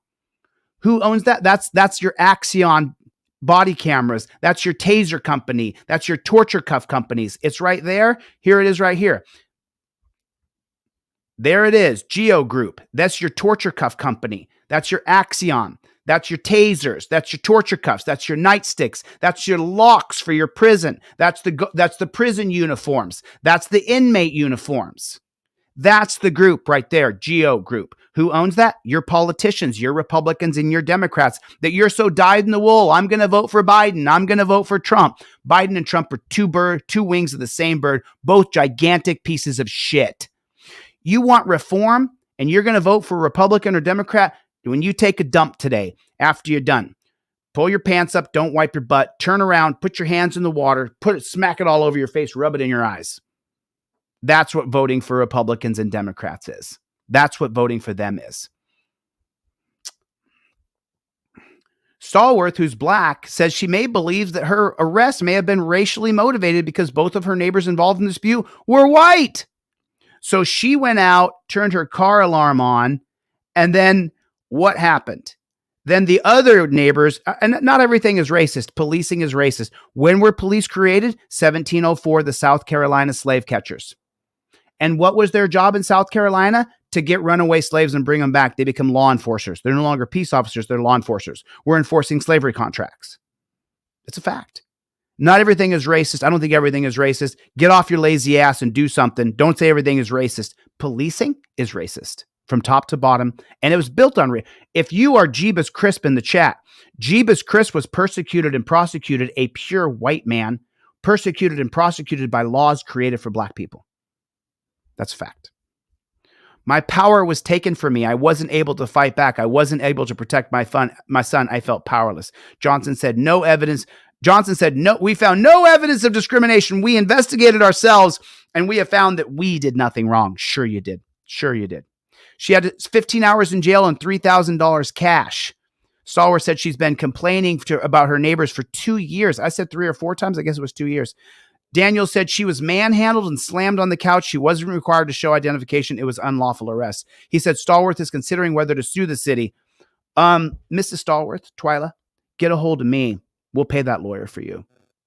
Who owns that? That's your Axion body cameras. That's your taser company. That's your torture cuff companies. It's right there. Here it is right here. There it is. Geo Group. That's your torture cuff company. That's your Axion. That's your tasers. That's your torture cuffs. That's your nightsticks. That's your locks for your prison. That's the prison uniforms. That's the inmate uniforms. That's the group right there, Geo Group. Who owns that? Your politicians, your Republicans, and your Democrats that you're so dyed in the wool. I'm going to vote for Biden. I'm going to vote for Trump. Biden and Trump are two wings of the same bird, both gigantic pieces of shit. You want reform and you're going to vote for Republican or Democrat? When you take a dump today, after you're done, pull your pants up, don't wipe your butt, turn around, put your hands in the water, smack it all over your face, rub it in your eyes. That's what voting for Republicans and Democrats is. That's what voting for them is. Stallworth, who's black, says she believes that her arrest may have been racially motivated because both of her neighbors involved in the dispute were white. So she went out, turned her car alarm on, and then what happened? Then the other neighbors, and not everything is racist. Policing is racist. When were police created? 1704, the South Carolina slave catchers. And what was their job in South Carolina? To get runaway slaves and bring them back. They become law enforcers. They're no longer peace officers. They're law enforcers. We're enforcing slavery contracts. It's a fact. Not everything is racist. I don't think everything is racist. Get off your lazy ass and do something. Don't say everything is racist. Policing is racist from top to bottom. And it was built on if you are Jeebus Crisp in the chat, Jeebus Crisp was persecuted and prosecuted, a pure white man, persecuted and prosecuted by laws created for black people. That's a fact. My power was taken from me. I wasn't able to fight back. I wasn't able to protect my son. I felt powerless. Johnson said, no evidence. Johnson said, no, we found no evidence of discrimination. We investigated ourselves and we have found that we did nothing wrong. Sure you did. Sure you did. She had 15 hours in jail and $3,000 cash. Stallworth said she's been complaining about her neighbors for 2 years. I said 3 or 4 times. I guess it was 2 years. Daniel said she was manhandled and slammed on the couch. She wasn't required to show identification. It was unlawful arrest. He said Stallworth is considering whether to sue the city. Mrs. Stallworth, Twyla, get a hold of me. We'll pay that lawyer for you.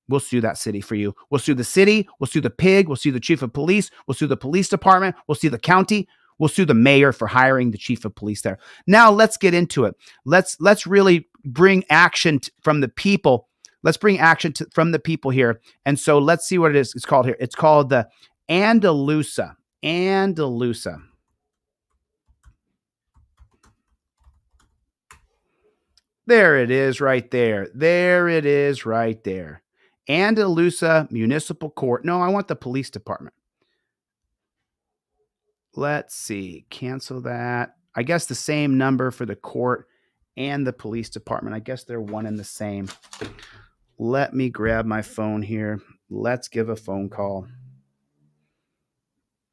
We'll sue that city for you. We'll sue the city. We'll sue the pig. We'll sue the chief of police. We'll sue the police department. We'll sue the county. We'll sue the mayor for hiring the chief of police there. Now let's get into it. Let's really bring action from the people. Let's bring action from the people here. And so let's see what it is. It's called here. It's called the Andalusia. Andalusia. There it is right there. There it is right there. Andalusia Municipal Court. No, I want the police department. Let's see. Cancel that. I guess the same number for the court and the police department. I guess they're one and the same. Let me grab my phone here. Let's give a phone call.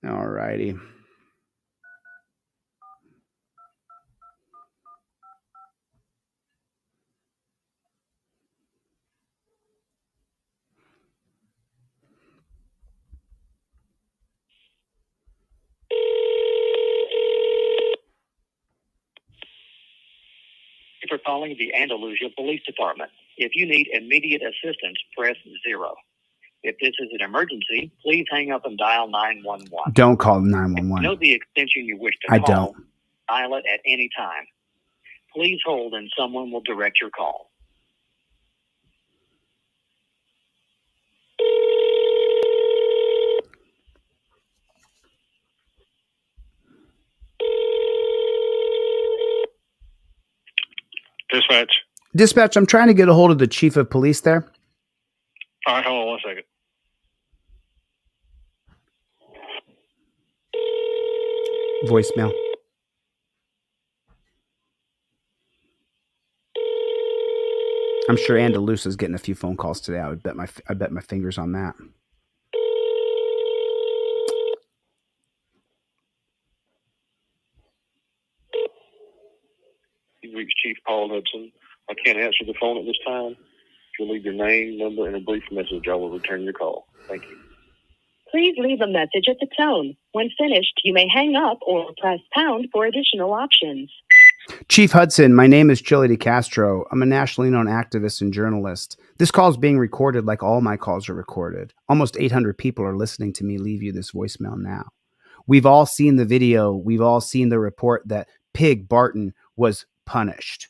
All righty. calling the Andalusia Police Department. If you need immediate assistance, press 0. If this is an emergency, please hang up and dial 911. Don't call If you 911. know the extension you wish to I call, don't. dial it at any time. Please hold and someone will direct your call. Dispatch. Dispatch, I'm trying to get a hold of the chief of police there. All right, hold on 1 second. Voicemail. I'm sure Andalusia's getting a few phone calls today. I bet my fingers on that. You've reached Chief Paul Hudson. I can't answer the phone at this time. If you'll leave your name, number, and a brief message, I will return your call. Thank you. Please leave a message at the tone. When finished, you may hang up or press pound for additional options. Chief Hudson, my name is ChilleDeCastro. I'm a nationally known activist and journalist. This call is being recorded like all my calls are recorded. Almost 800 people are listening to me leave you this voicemail now. We've all seen the video. We've all seen the report that Pig Barton was punished.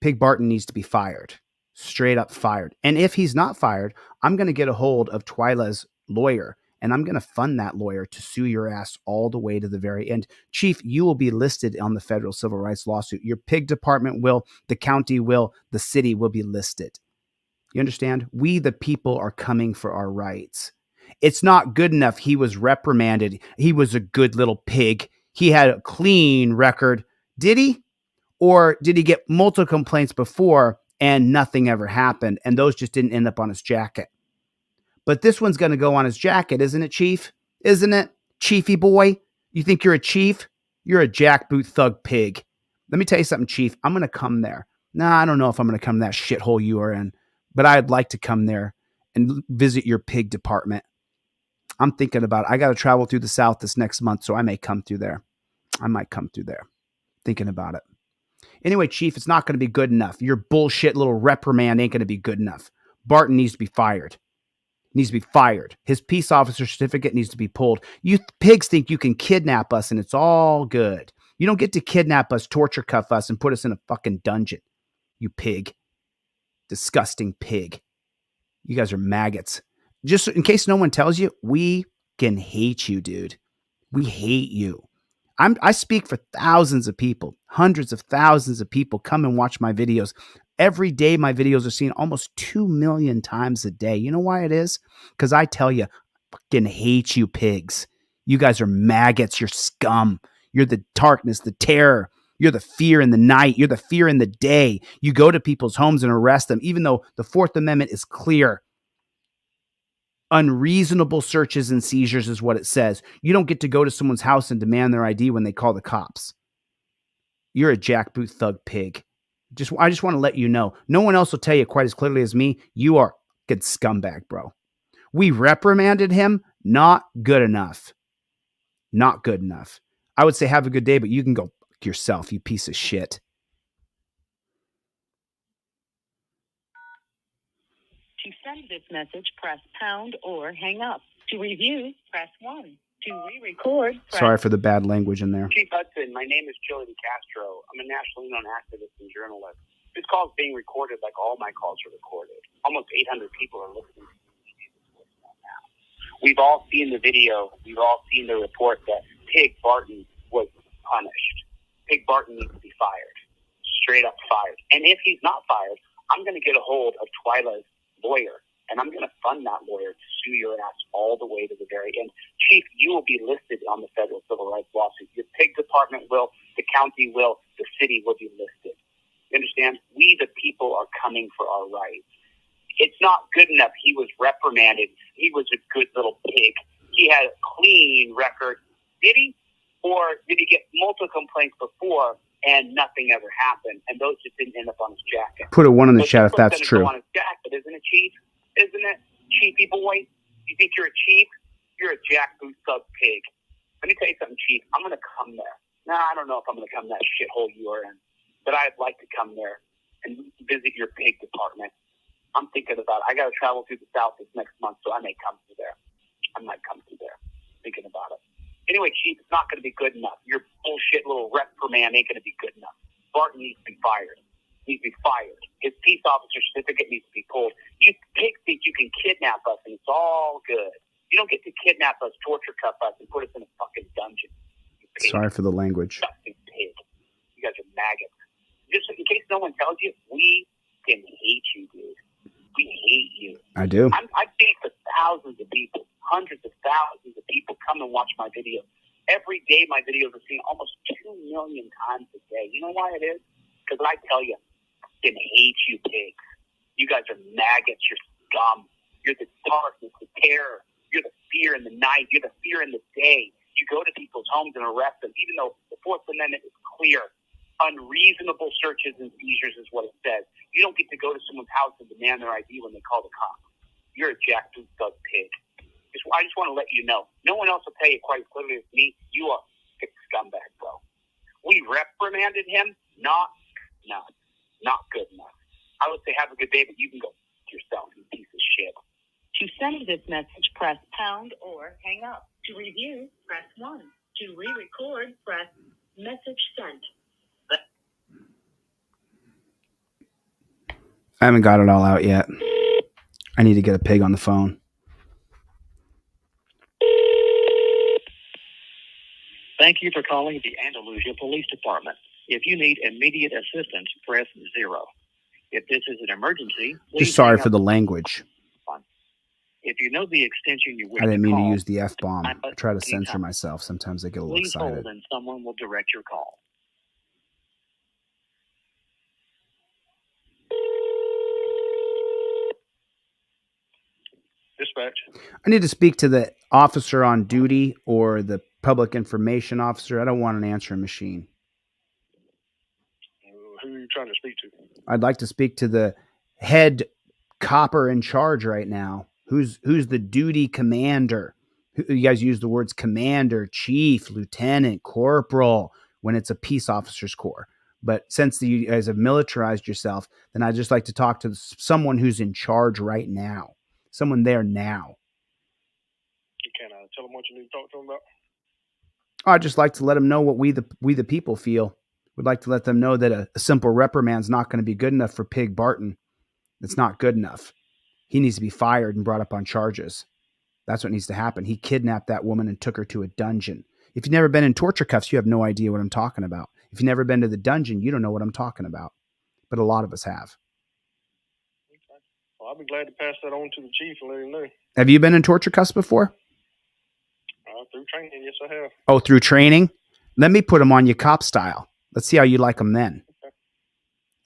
Pig Barton needs to be fired. Straight up fired. And if he's not fired, I'm going to get a hold of Twyla's lawyer, and I'm going to fund that lawyer to sue your ass all the way to the very end. Chief, you will be listed on the federal civil rights lawsuit. Your pig department will, the county will, the city will be listed. You understand? We, the people, are coming for our rights. It's not good enough he was reprimanded. He was a good little pig. He had a clean record. Did he? Or did he get multiple complaints before and nothing ever happened, and those just didn't end up on his jacket? But this one's going to go on his jacket, isn't it, Chief? Isn't it? Chiefy boy? You think you're a chief? You're a jackboot thug pig. Let me tell you something, Chief. I'm going to come there. Nah, I don't know if I'm going to come to that shithole you are in, but I'd like to come there and visit your pig department. I'm thinking about it. I got to travel through the South this next month, so I may come through there. I might come through there. Thinking about it. Anyway, Chief, it's not going to be good enough. Your bullshit little reprimand ain't going to be good enough. Barton needs to be fired. Needs to be fired. His peace officer certificate needs to be pulled. You pigs think you can kidnap us and it's all good. You don't get to kidnap us, torture cuff us, and put us in a fucking dungeon. You pig. Disgusting pig. You guys are maggots. Just in case no one tells you, we can hate you, dude. We hate you. I speak for thousands of people, hundreds of thousands of people come and watch my videos. Every day my videos are seen almost 2 million times a day. You know why it is? Because I tell you, I fucking hate you pigs. You guys are maggots. You're scum. You're the darkness, the terror. You're the fear in the night. You're the fear in the day. You go to people's homes and arrest them, even though the Fourth Amendment is clear. Unreasonable searches and seizures is what it says. You don't get to go to someone's house and demand their ID when they call the cops. You're a jackboot thug pig. I just want to let you know. No one else will tell you quite as clearly as me. You are a good scumbag, bro. We reprimanded him. Not good enough. Not good enough. I would say have a good day, but you can go fuck yourself, you piece of shit. To send this message, press pound or hang up. To review, press 1. To re-record, press... Sorry for the bad language in there. Chief Hudson, my name is ChilleDeCastro. I'm a nationally known activist and journalist. This call is being recorded like all my calls are recorded. Almost 800 people are listening to me now. We've all seen the video. We've all seen the report that Pig Barton was punished. Pig Barton needs to be fired. Straight up fired. And if he's not fired, I'm going to get a hold of Twyla's lawyer, and I'm going to fund that lawyer to sue your ass all the way to the very end. Chief, you will be listed on the federal civil rights lawsuit. Your pig department will, the county will, the city will be listed. You understand? We, the people, are coming for our rights. It's not good enough he was reprimanded. He was a good little pig. He had a clean record. Did he? Or did he get multiple complaints before and nothing ever happened, and those just didn't end up on his jacket? Put a 1 in the chat if that's true. On his jacket, isn't it, Chief? Isn't it, Chiefy boy? You think you're a chief? You're a jackboot thug pig. Let me tell you something, Chief. I'm going to come there. Now, I don't know if I'm going to come to that shithole you are in, but I'd like to come there and visit your pig department. I'm thinking about it. I got to travel through the South this next month, so I may come through there. I might come through there. Thinking about it. Anyway, Chief, it's not going to be good enough. Your bullshit little reprimand ain't going to be good enough. Barton needs to be fired. Needs to be fired. His peace officer certificate needs to be pulled. You pigs think you can kidnap us, and it's all good. You don't get to kidnap us, torture cuff us, and put us in a fucking dungeon. Sorry for the language. Pig. You guys are maggots. Just in case no one tells you, we can hate you, dude. We hate you. I do. I pay for thousands of people, hundreds of thousands of people come and watch my videos. Every day my videos are seen almost 2 million times a day. You know why it is? Because I tell you, I can hate you pigs. You guys are maggots. You're scum. You're the darkness, the terror. You're the fear in the night. You're the fear in the day. You go to people's homes and arrest them, even though the Fourth Amendment is clear. Unreasonable searches and seizures is what it says. You don't get to go to someone's house and demand their ID when they call the cops. You're a jackboot thug pig. I just want to let you know. No one else will tell you quite as clearly as me. You are a scumbag, bro. We reprimanded him. Not good enough. I would say have a good day, but you can go yourself, you piece of shit. To send this message, press pound or hang up. To review, press 1. To re-record, press message sent. I haven't got it all out yet. I need to get a pig on the phone. Thank you for calling the Andalusia Police Department. If you need immediate assistance, press 0. If this is an emergency, please Just sorry hang for up. the language. If you know the extension you wish I didn't to mean call, to use the F-bomb. I try to anytime. censor myself. Sometimes I get a little Please hold excited. and someone will direct your call. Dispatch. I need to speak to the officer on duty or the public information officer. I don't want an answering machine. Who are you trying to speak to? I'd like to speak to the head copper in charge right now. Who's the duty commander? You guys use the words commander, chief, lieutenant, corporal when it's a peace officer's corps. But since you guys have militarized yourself, then I'd just like to talk to someone who's in charge right now. Someone there now. You can tell them what you need to talk to them about. I'd just like to let them know what we the people feel. Would like to let them know that a simple reprimand's not going to be good enough for Pig Barton. It's not good enough. He needs to be fired and brought up on charges. That's what needs to happen. He kidnapped that woman and took her to a dungeon. If you've never been in torture cuffs, you have no idea what I'm talking about. If you've never been to the dungeon, you don't know what I'm talking about. But a lot of us have. Okay. Well, I'll be glad to pass that on to the chief and let him know. Have you been in torture cuffs before? Through training, yes, I have. Oh, through training? Let me put them on you cop style. Let's see how you like them then. Okay.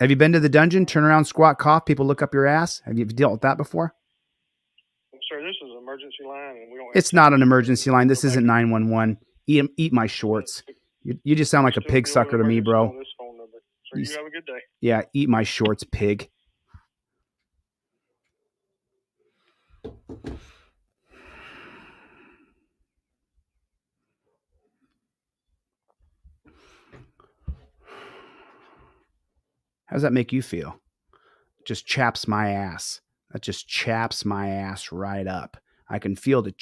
Have you been to the dungeon, turn around, squat, cough, people look up your ass? Have you dealt with that before? Sir, this is an emergency line, and we don't. It's not an emergency line. This isn't 911. Eat my shorts. You just sound like a pig sucker to me, bro. On this phone number. So you have a good day. Yeah, eat my shorts, pig. How does that make you feel? Just chaps my ass. That just chaps my ass right up. I can feel the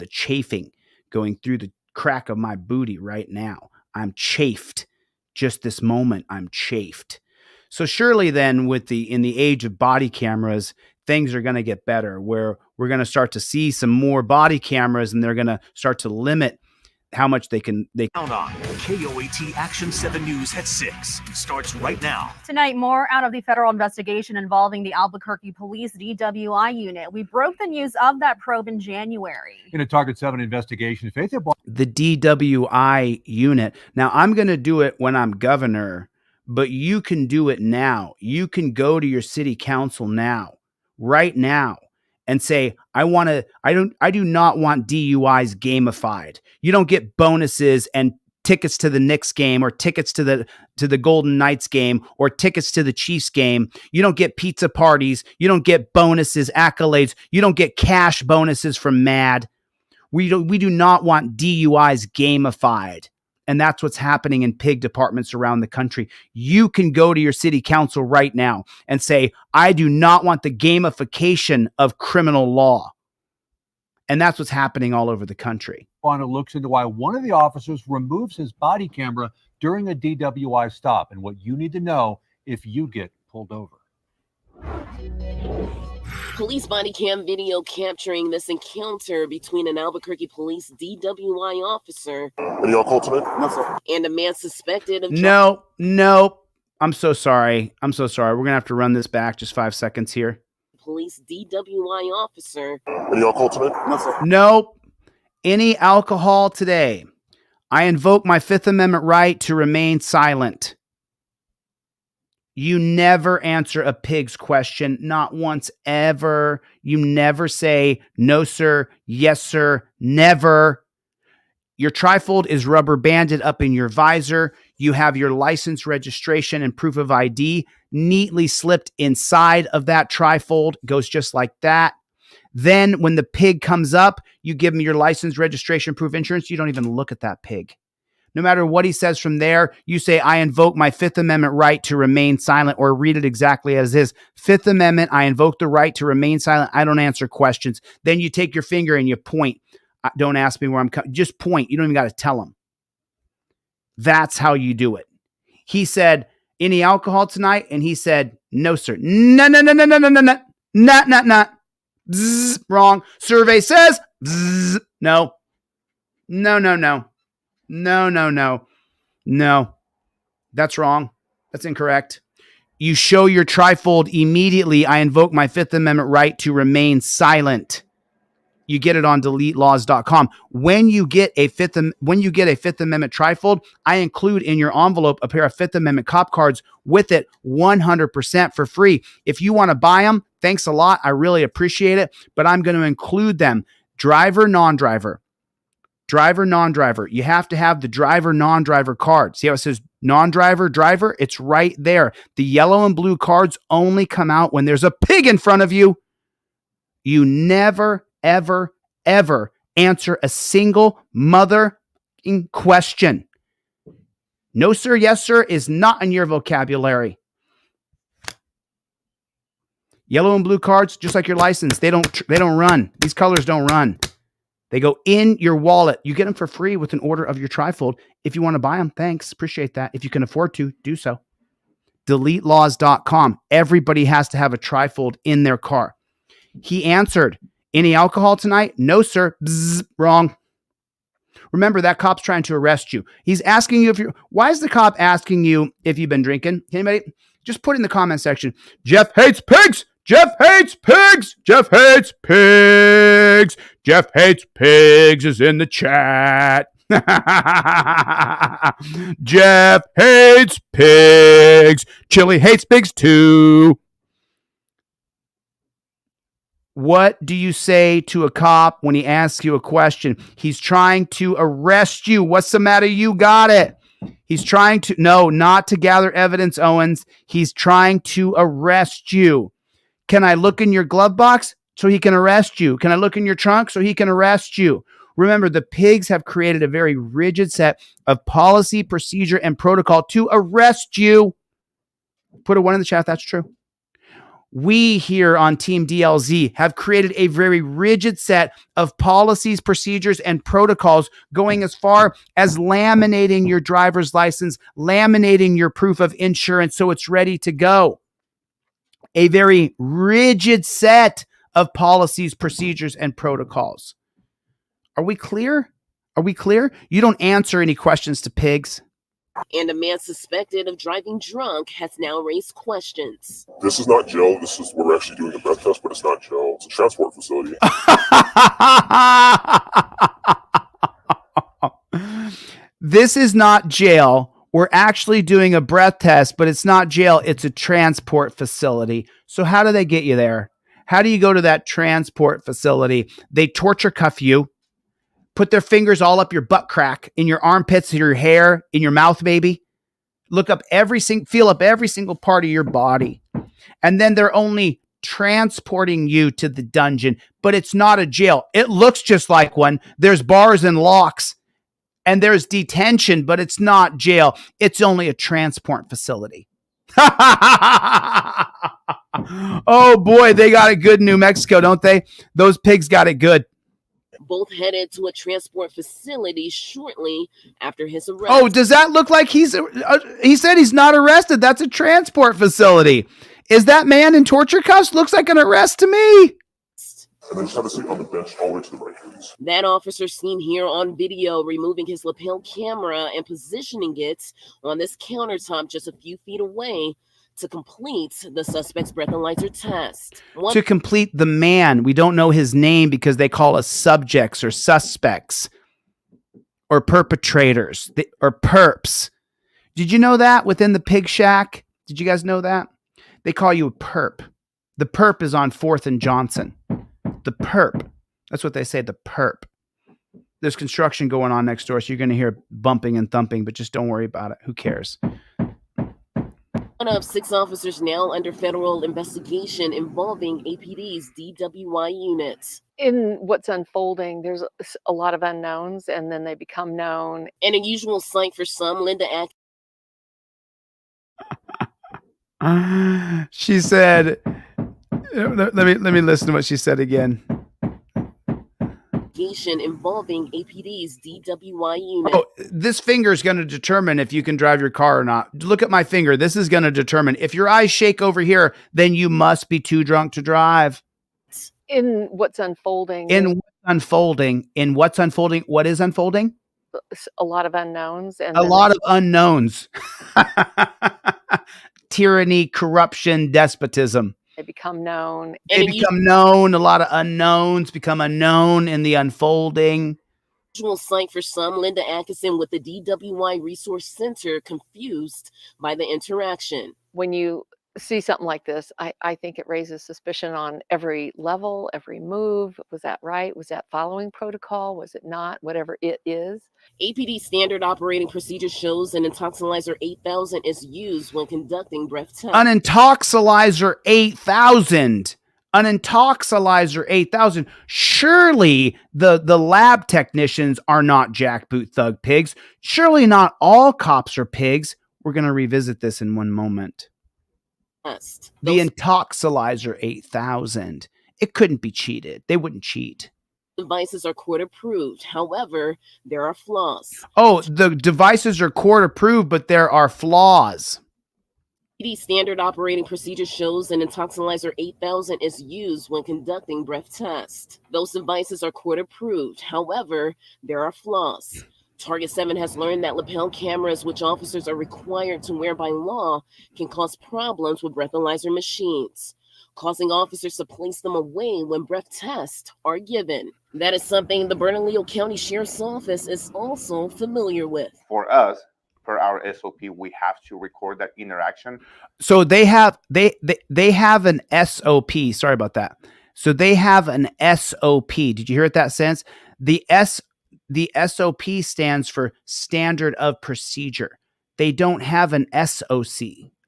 chafing going through the crack of my booty right now. I'm chafed. Just this moment, I'm chafed. So surely then in the age of body cameras, things are going to get better where we're going to start to see some more body cameras and they're going to start to limit how much they can. Count on KOAT Action 7 News at 6 starts right now. Tonight, more out of the federal investigation involving the Albuquerque Police DWI unit. We broke the news of that probe in January. In a Target 7 investigation, the DWI unit. Now, I'm going to do it when I'm governor, but you can do it now. You can go to your city council now, right now, and say, I do not want DUIs gamified. You don't get bonuses and tickets to the Knicks game or tickets to the Golden Knights game or tickets to the Chiefs game. You don't get pizza parties. You don't get bonuses, accolades. You don't get cash bonuses from MAD. We do not want DUIs gamified. And that's what's happening in pig departments around the country. You can go to your city council right now and say, I do not want the gamification of criminal law. And that's what's happening all over the country. It looks into why one of the officers removes his body camera during a DWI stop and what you need to know if you get pulled over. Police body cam video capturing this encounter between an Albuquerque police DWI officer Any on call tonight? No, sir. and a man suspected of No. I'm so sorry. We're going to have to run this back just 5 seconds here. police DWI officer. Any on call tonight? No, sir. Nope. Any alcohol today. I invoke my Fifth Amendment right to remain silent. You never answer a pig's question, not once ever. You never say, no, sir, yes, sir, never. Your trifold is rubber banded up in your visor. You have your license, registration, and proof of ID neatly slipped inside of that trifold. Goes just like that. Then when the pig comes up, you give him your license, registration, proof of insurance. You don't even look at that pig. No matter what he says from there, you say, I invoke my Fifth Amendment right to remain silent, or read it exactly as is. Fifth Amendment, I invoke the right to remain silent. I don't answer questions. Then you take your finger and you point. Don't ask me where I'm coming. Just point. You don't even got to tell him. That's how you do it. He said, any alcohol tonight? And he said, no, sir. No. Not. Bzz, wrong. Survey says, bzz, no. No. That's wrong. That's incorrect. You show your trifold immediately. I invoke my Fifth Amendment right to remain silent. You get it on deletelaws.com. When you get a Fifth Amendment trifold, I include in your envelope a pair of Fifth Amendment cop cards with it 100% for free. If you want to buy them, thanks a lot. I really appreciate it, but I'm going to include them. Driver, non-driver. Driver, non-driver. You have to have the driver, non-driver card. See how it says non-driver, driver? It's right there. The yellow and blue cards only come out when there's a pig in front of you. You never, ever answer a single mother question. No, sir, yes, sir is not in your vocabulary. Yellow and blue cards, just like your license, they don't run. These colors don't run. They go in your wallet. You get them for free with an order of your trifold. If you want to buy them, thanks. Appreciate that. If you can afford to, do so. DeleteLaws.com. Everybody has to have a trifold in their car. He answered, any alcohol tonight? No, sir. Bzz, wrong. Remember, that cop's trying to arrest you. He's asking you why is the cop asking you if you've been drinking? Anybody? Just put it in the comment section. Jeff hates pigs. Jeff hates pigs. Jeff hates pigs. Jeff hates pigs is in the chat. Jeff hates pigs. Chille hates pigs too. What do you say to a cop when he asks you a question? He's trying to arrest you. What's the matter? You got it. He's trying to, no, not to gather evidence, Owens. He's trying to arrest you. Can I look in your glove box so he can arrest you? Can I look in your trunk so he can arrest you? Remember, the pigs have created a very rigid set of policy, procedure, and protocol to arrest you. Put a 1 in the chat. That's true. We here on Team DLZ have created a very rigid set of policies, procedures, and protocols going as far as laminating your driver's license, laminating your proof of insurance so it's ready to go. A very rigid set of policies, procedures, and protocols. Are we clear? Are we clear? You don't answer any questions to pigs. And a man suspected of driving drunk has now raised questions. This is not jail. We're actually doing a breath test, but it's not jail. It's a transport facility. This is not jail. We're actually doing a breath test, but it's not jail. It's a transport facility. So how do they get you there? How do you go to that transport facility? They torture cuff you, put their fingers all up your butt crack, in your armpits, in your hair, in your mouth, baby. Feel up every single part of your body. And then they're only transporting you to the dungeon, but it's not a jail. It looks just like one. There's bars and locks. and there's detention, but it's not jail. It's only a transport facility. Oh boy, they got it good in New Mexico, don't they? Those pigs got it good. Both headed to a transport facility shortly after his arrest. Oh, does that look like he said he's not arrested? That's a transport facility. Is that man in torture cuffs? Looks like an arrest to me. And then just have a seat on the bench all the way to the right, please. That officer seen here on video removing his lapel camera and positioning it on this countertop just a few feet away to complete the suspect's breathalyzer test. To complete the man, we don't know his name because they call us subjects or suspects or perpetrators or perps. Did you know that within the pig shack? Did you guys know that? They call you a perp. The perp is on 4th and Johnson. The perp. That's what they say, the perp. There's construction going on next door, so you're going to hear bumping and thumping, but just don't worry about it. Who cares? One of 6 officers now under federal investigation involving APD's DWI unit. In what's unfolding, there's a lot of unknowns, and then they become known. An unusual sight for some, Linda She said, let me listen to what she said again. Involving APD's DWI unit. Oh, this finger is going to determine if you can drive your car or not. Look at my finger. This is going to determine if your eyes shake over here, then you must be too drunk to drive. In what's unfolding. What is unfolding? A lot of unknowns. And a lot of unknowns. Tyranny, corruption, despotism. They become known. They become known. A lot of unknowns become unknown in the unfolding. Unusual sight for some, Linda Atkinson with the DWI Resource Center confused by the interaction. When you see something like this, I think it raises suspicion on every level, every move. Was that right? Was that following protocol? Was it not? Whatever it is. APD standard operating procedure shows an Intoxilizer 8000 is used when conducting breath tests. An Intoxilizer 8000. An Intoxilizer 8000. Surely the lab technicians are not jackboot thug pigs. Surely not all cops are pigs. We're going to revisit this in one moment. The Intoxilizer 8000. It couldn't be cheated. They wouldn't cheat. Devices are court approved. However, there are flaws. Oh, the devices are court approved, but there are flaws. APD standard operating procedure shows an Intoxilizer 8000 is used when conducting breath tests. Those devices are court approved. However, there are flaws. Target 7 has learned that lapel cameras, which officers are required to wear by law, can cause problems with breathalyzer machines, causing officers to place them away when breath tests are given. That is something the Bernalillo County Sheriff's Office is also familiar with. For us, per our SOP, we have to record that interaction. So they have an SOP. Sorry about that. So they have an SOP. Did you hear it that sense? The SOP stands for standard of procedure. They don't have an SOC,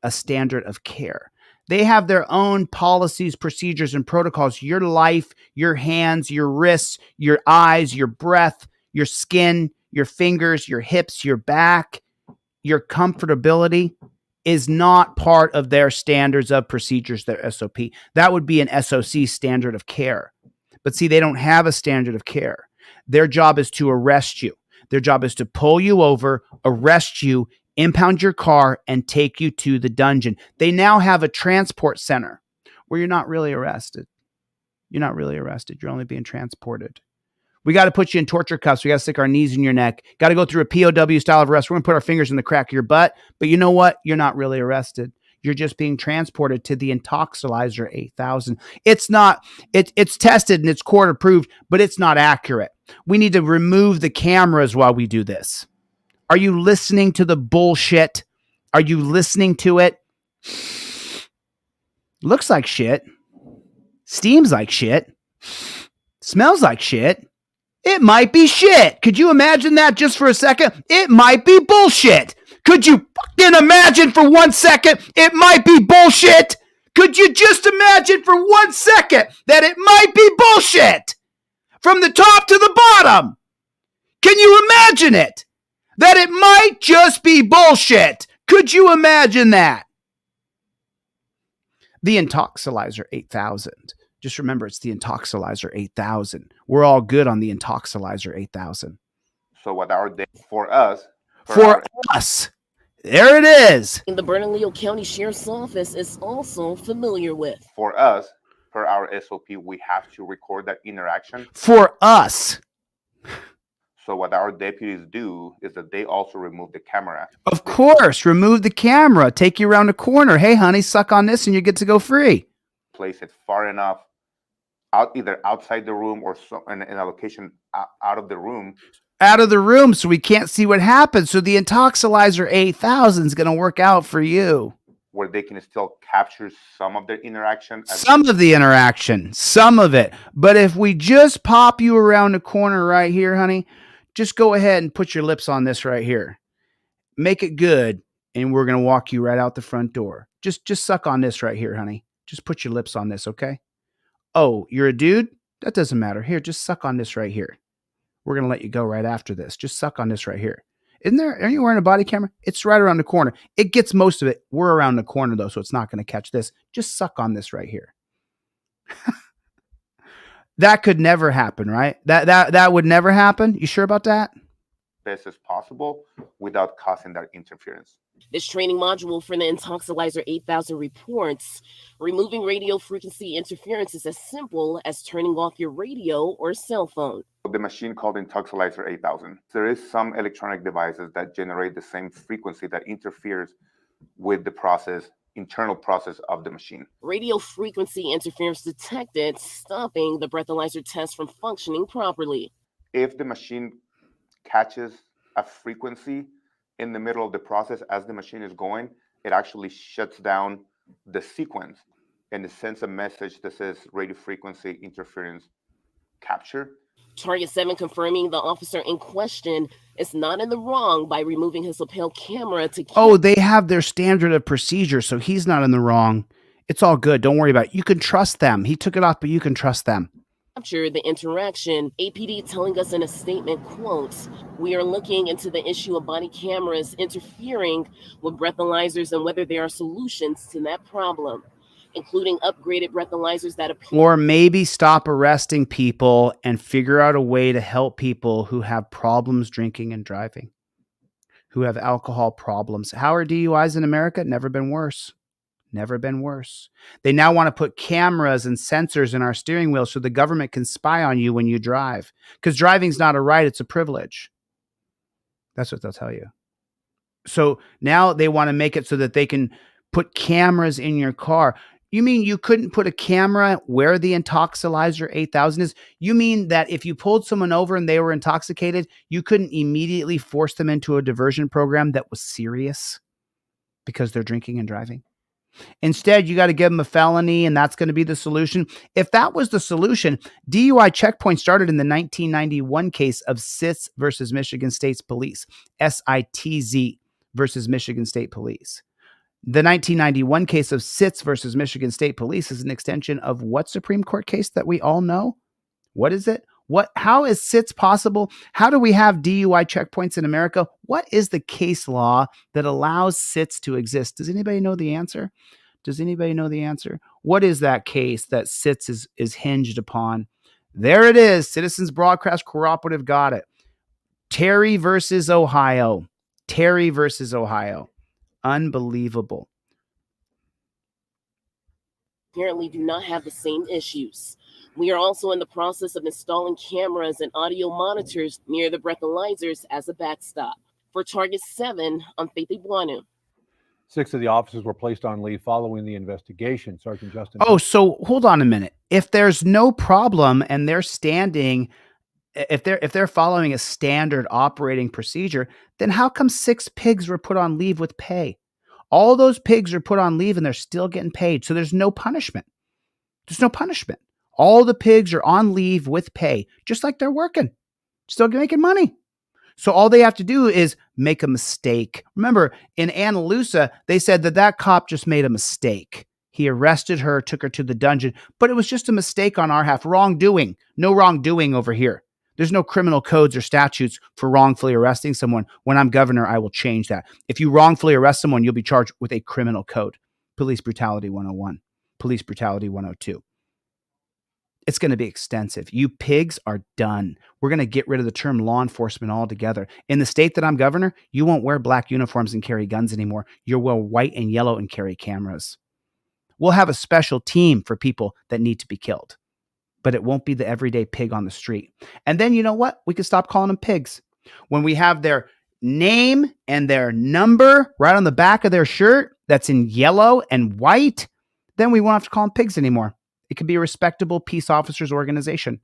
a standard of care. They have their own policies, procedures, and protocols. Your life, your hands, your wrists, your eyes, your breath, your skin, your fingers, your hips, your back, your comfortability is not part of their standards of procedures, their SOP. That would be an SOC, standard of care. But see, they don't have a standard of care. Their job is to arrest you. Their job is to pull you over, arrest you, impound your car, and take you to the dungeon. They now have a transport center where you're not really arrested. You're not really arrested. You're only being transported. We got to put you in torture cuffs. We got to stick our knees in your neck. Got to go through a POW style of arrest. We're going to put our fingers in the crack of your butt. But you know what? You're not really arrested. You're just being transported to the Intoxilizer 8000. It's not, it's tested and it's court approved, but it's not accurate. We need to remove the cameras while we do this. Are you listening to the bullshit? Are you listening to it? Looks like shit. Steams like shit. Smells like shit. It might be shit. Could you imagine that just for a second? It might be bullshit. Could you fucking imagine for 1 second it might be bullshit? Could you just imagine for 1 second that it might be bullshit? From the top to the bottom. Can you imagine it? That it might just be bullshit. Could you imagine that? The Intoxilizer 8000. Just remember, it's the Intoxilizer 8000. We're all good on the Intoxilizer 8000. So what our for us. For us. There it is. And the Bernalillo County Sheriff's Office is also familiar with. For us, per our SOP, we have to record that interaction. For us. So what our deputies do is that they also remove the camera. Of course, remove the camera. Take you around the corner. Hey, honey, suck on this and you get to go free. Place it far enough either outside the room or in a location out of the room. Out of the room so we can't see what happens. So the Intoxilizer 8000 is going to work out for you. Where they can still capture some of their interaction. Some of the interaction. Some of it. But if we just pop you around the corner right here, honey, just go ahead and put your lips on this right here. Make it good. And we're going to walk you right out the front door. Just suck on this right here, honey. Just put your lips on this, okay? Oh, you're a dude? That doesn't matter. Here, just suck on this right here. We're going to let you go right after this. Just suck on this right here. Are you wearing a body camera? It's right around the corner. It gets most of it. We're around the corner though, so it's not going to catch this. Just suck on this right here. That could never happen, right? That would never happen. You sure about that? Best as possible without causing that interference. This training module for the Intoxilizer 8000 reports, removing radio frequency interference is as simple as turning off your radio or cell phone. The machine called Intoxilizer 8000. There is some electronic devices that generate the same frequency that interferes with the internal process of the machine. Radio frequency interference detected, stopping the breathalyzer test from functioning properly. If the machine catches a frequency in the middle of the process as the machine is going, it actually shuts down the sequence and it sends a message that says radio frequency interference capture. Target 7 confirming the officer in question is not in the wrong by removing his lapel camera to keep... Oh, they have their standard of procedure, so he's not in the wrong. It's all good. Don't worry about it. You can trust them. He took it off, but you can trust them. Capture the interaction. APD telling us in a statement, quote, "We are looking into the issue of body cameras interfering with breathalyzers and whether there are solutions to that problem, including upgraded breathalyzers that appear..." Or maybe stop arresting people and figure out a way to help people who have problems drinking and driving, who have alcohol problems. How are DUIs in America? Never been worse. Never been worse. They now want to put cameras and sensors in our steering wheel so the government can spy on you when you drive. Because driving's not a right, it's a privilege. That's what they'll tell you. So now they want to make it so that they can put cameras in your car. You mean you couldn't put a camera where the Intoxilizer 8000 is? You mean that if you pulled someone over and they were intoxicated, you couldn't immediately force them into a diversion program that was serious because they're drinking and driving? Instead, you got to give them a felony and that's going to be the solution. If that was the solution, DUI checkpoint started in the 1991 case of SITZ versus Michigan State Police, SITZ versus Michigan State Police. The 1991 case of SITZ versus Michigan State Police is an extension of what Supreme Court case that we all know? What is it? How is SITZ possible? How do we have DUI checkpoints in America? What is the case law that allows SITZ to exist? Does anybody know the answer? Does anybody know the answer? What is that case that SITZ is hinged upon? There it is. Citizens Broadcast Cooperative got it. Terry versus Ohio. Terry versus Ohio. Unbelievable. Apparently do not have the same issues. We are also in the process of installing cameras and audio monitors near the breathalyzers as a backstop. For Target 7, I'm Faith Iguanu. 6 of the officers were placed on leave following the investigation. Sergeant Justin. Oh, so hold on a minute. If there's no problem and they're standing, if they're following a standard operating procedure, then how come 6 pigs were put on leave with pay? All those pigs are put on leave and they're still getting paid. So there's no punishment. There's no punishment. All the pigs are on leave with pay, just like they're working, still making money. So all they have to do is make a mistake. Remember, in Andalusia, they said that cop just made a mistake. He arrested her, took her to the dungeon, but it was just a mistake on our half. Wrongdoing. No wrongdoing over here. There's no criminal codes or statutes for wrongfully arresting someone. When I'm governor, I will change that. If you wrongfully arrest someone, you'll be charged with a criminal code. Police brutality 101, police brutality 102. It's going to be extensive. You pigs are done. We're going to get rid of the term law enforcement altogether. In the state that I'm governor, you won't wear black uniforms and carry guns anymore. You'll wear white and yellow and carry cameras. We'll have a special team for people that need to be killed, but it won't be the everyday pig on the street. And then you know what? We can stop calling them pigs. When we have their name and their number right on the back of their shirt that's in yellow and white, then we won't have to call them pigs anymore. It could be a respectable peace officers organization.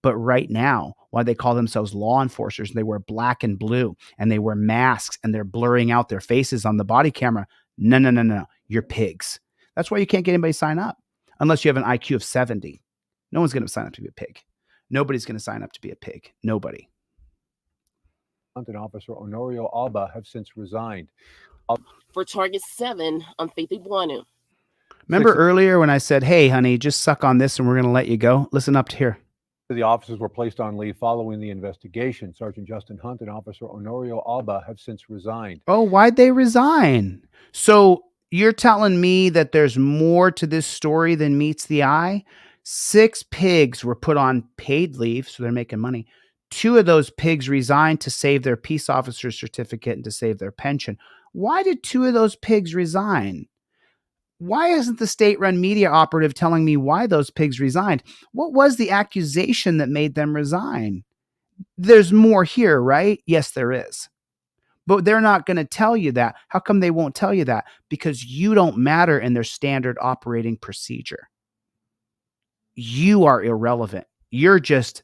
But right now, why they call themselves law enforcers, and they wear black and blue and they wear masks and they're blurring out their faces on the body camera. No. You're pigs. That's why you can't get anybody to sign up unless you have an IQ of 70. No one's going to sign up to be a pig. Nobody's going to sign up to be a pig. Nobody. And Officer Honorio Alba have since resigned. For Target 7, I'm Faith Iguanu. Remember earlier when I said, hey, honey, just suck on this and we're going to let you go? Listen up to here. The officers were placed on leave following the investigation. Sergeant Justin Hunt and Officer Honorio Alba have since resigned. Oh, why'd they resign? So you're telling me that there's more to this story than meets the eye? 6 pigs were put on paid leave, so they're making money. 2 of those pigs resigned to save their peace officer certificate and to save their pension. Why did 2 of those pigs resign? Why isn't the state-run media operative telling me why those pigs resigned? What was the accusation that made them resign? There's more here, right? Yes, there is. But they're not going to tell you that. How come they won't tell you that? Because you don't matter in their standard operating procedure. You are irrelevant. You're just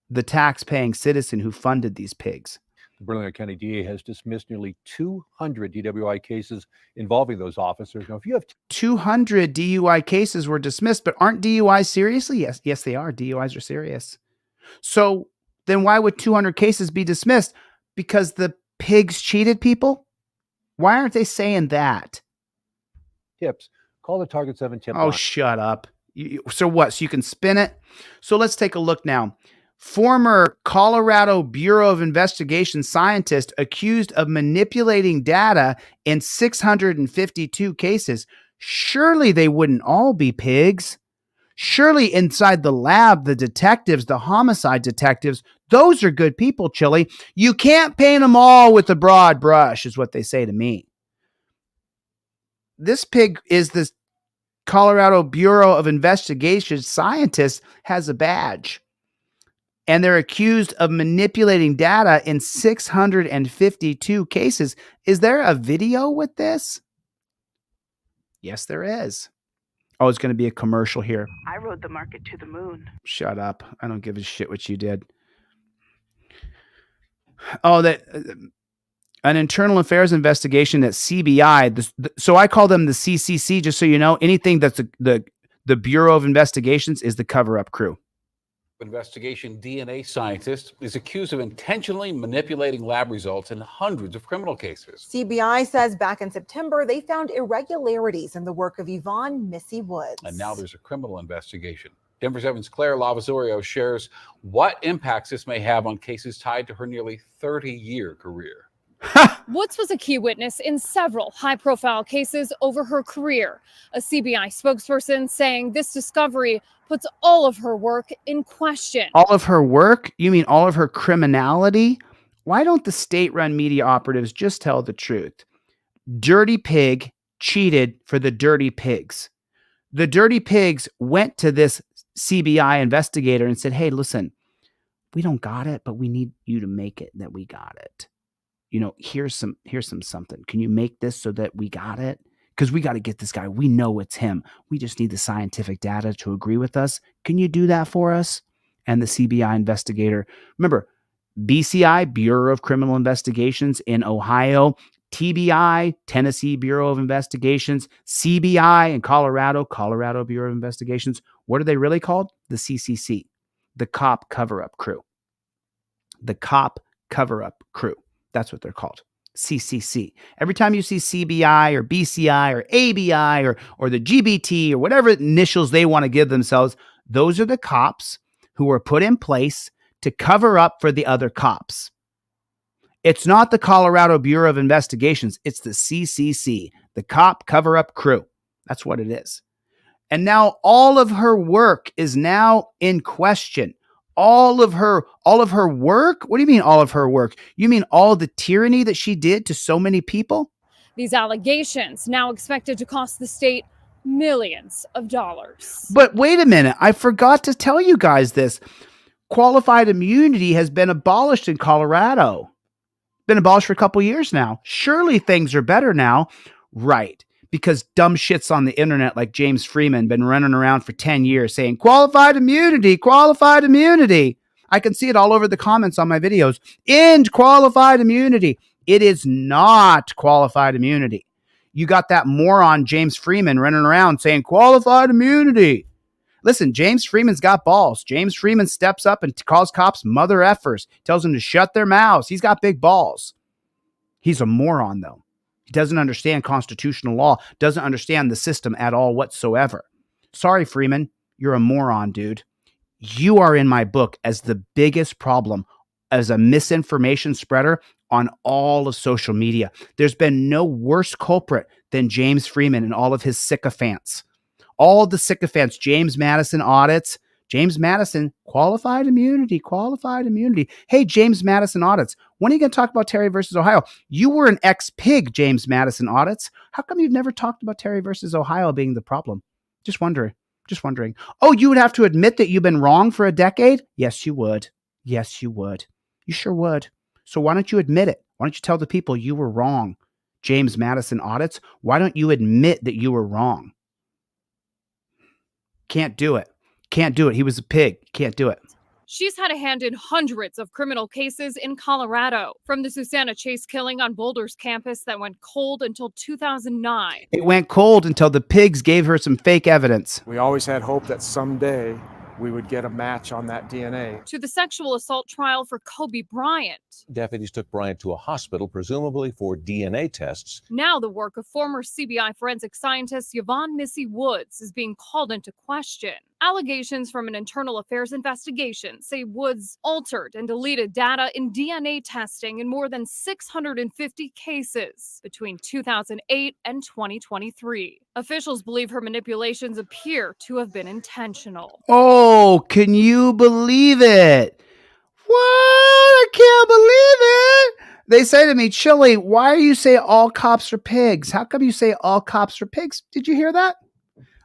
the tax-paying citizen who funded these pigs. The Burlingame County DA has dismissed nearly 200 DWI cases involving those officers. Now, if you have 200 DUI cases were dismissed, but aren't DUIs seriously? Yes, they are. DUIs are serious. So then why would 200 cases be dismissed? Because the pigs cheated people? Why aren't they saying that? tips, call the Target 7 tip Oh, line. shut up. So what? So you can spin it? So let's take a look now. Former Colorado Bureau of Investigation scientist accused of manipulating data in 652 cases. Surely they wouldn't all be pigs. Surely inside the lab, the detectives, the homicide detectives, those are good people, Chille. You can't paint them all with a broad brush, is what they say to me. This pig is the Colorado Bureau of Investigation scientist, has a badge. And they're accused of manipulating data in 652 cases. Is there a video with this? Yes, there is. Oh, it's going to be a commercial here. I rode the market to the moon. Shut up. I don't give a shit what you did. Oh, that an internal affairs investigation at CBI. So I call them the CCC, just so you know. Anything that's the Bureau of Investigations is the cover-up crew. Investigation DNA scientist is accused of intentionally manipulating lab results in hundreds of criminal cases. CBI says back in September, they found irregularities in the work of Yvonne Missy Woods. And now there's a criminal investigation. Denver 7's Claire Lavazorio shares what impacts this may have on cases tied to her nearly 30-year career. Woods was a key witness in several high-profile cases over her career. A CBI spokesperson saying this discovery puts all of her work in question. All of her work? You mean all of her criminality? Why don't the state-run media operatives just tell the truth? Dirty Pig cheated for the Dirty Pigs. The Dirty Pigs went to this CBI investigator and said, hey, listen, we don't got it, but we need you to make it that we got it. You know, here's some something. Can you make this so that we got it? Because we got to get this guy. We know it's him. We just need the scientific data to agree with us. Can you do that for us? And the CBI investigator, remember, BCI, Bureau of Criminal Investigations in Ohio, TBI, Tennessee Bureau of Investigations, CBI in Colorado, Colorado Bureau of Investigations. What are they really called? The CCC, the Cop Cover-Up Crew. The Cop Cover-Up Crew. That's what they're called. CCC. Every time you see CBI or BCI or ABI or the GBT or whatever initials they want to give themselves, those are the cops who were put in place to cover up for the other cops. It's not the Colorado Bureau of Investigations. It's the CCC, the Cop Cover-Up Crew. That's what it is. And now all of her work is now in question. All of her work? What do you mean all of her work? You mean all the tyranny that she did to so many people? These allegations now expected to cost the state millions of dollars. But wait a minute. I forgot to tell you guys this. Qualified immunity has been abolished in Colorado. Been abolished for a couple years now. Surely things are better now. Right. Because dumb shits on the internet like James Freeman been running around for 10 years saying qualified immunity, qualified immunity. I can see it all over the comments on my videos. End qualified immunity. It is not qualified immunity. You got that moron James Freeman running around saying qualified immunity. Listen, James Freeman's got balls. James Freeman steps up and calls cops mother effers, tells them to shut their mouths. He's got big balls. He's a moron, though. He doesn't understand constitutional law, doesn't understand the system at all whatsoever. Sorry, Freeman, you're a moron, dude. You are in my book as the biggest problem as a misinformation spreader on all of social media. There's been no worse culprit than James Freeman and all of his sycophants. All the sycophants, James Madison audits. James Madison, qualified immunity, qualified immunity. Hey, James Madison audits. When are you going to talk about Terry versus Ohio? You were an ex-pig, James Madison audits. How come you've never talked about Terry versus Ohio being the problem? Just wondering. Oh, you would have to admit that you've been wrong for a decade? Yes, you would. Yes, you would. You sure would. So why don't you admit it? Why don't you tell the people you were wrong? James Madison audits. Why don't you admit that you were wrong? Can't do it. Can't do it. He was a pig. Can't do it. She's had a hand in hundreds of criminal cases in Colorado, from the Susanna Chase killing on Boulder's campus that went cold until 2009. It went cold until the pigs gave her some fake evidence. We always had hope that someday we would get a match on that DNA. To the sexual assault trial for Kobe Bryant. Deputies took Bryant to a hospital, presumably for DNA tests. Now the work of former CBI forensic scientist Yvonne Missy Woods is being called into question. Allegations from an internal affairs investigation say Woods altered and deleted data in DNA testing in more than 650 cases between 2008 and 2023. Officials believe her manipulations appear to have been intentional. Oh, can you believe it? What? I can't believe it. They say to me, Chille, why do you say all cops are pigs? How come you say all cops are pigs? Did you hear that?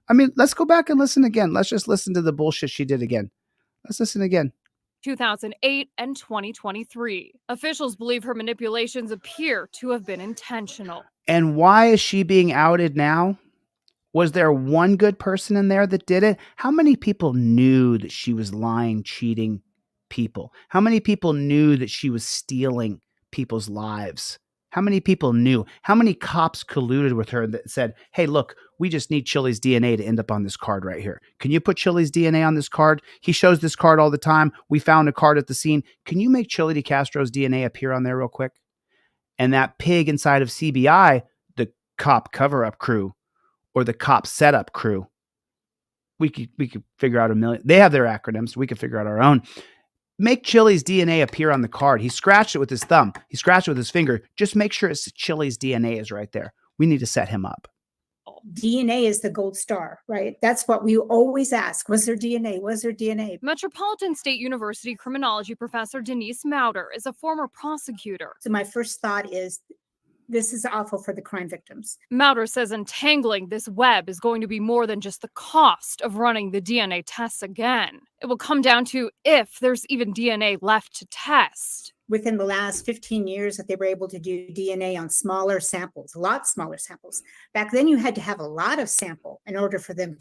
I mean, let's go back and listen again. Let's just listen to the bullshit she did again. Let's listen again. 2008 and 2023. Officials believe her manipulations appear to have been intentional. And why is she being outed now? Was there one good person in there that did it? How many people knew that she was lying, cheating people? How many people knew that she was stealing people's lives? How many people knew? How many cops colluded with her that said, hey, look, we just need Chille's DNA to end up on this card right here. Can you put Chille's DNA on this card? He shows this card all the time. We found a card at the scene. Can you make ChilleDeCastro's DNA appear on there real quick? And that pig inside of CBI, the cop cover-up crew, or the cop setup crew, we could figure out a million. They have their acronyms. We could figure out our own. Make Chille's DNA appear on the card. He scratched it with his thumb. He scratched it with his finger. Just make sure it's Chille's DNA is right there. We need to set him up. DNA is the gold star, right? That's what we always ask. Was there DNA? Was there DNA? Metropolitan State University criminology professor Denise Mauder is a former prosecutor. So my first thought is, this is awful for the crime victims. Mauder says untangling this web is going to be more than just the cost of running the DNA tests again. It will come down to if there's even DNA left to test. Within the last 15 years that they were able to do DNA on smaller samples, a lot smaller samples. Back then you had to have a lot of sample in order for them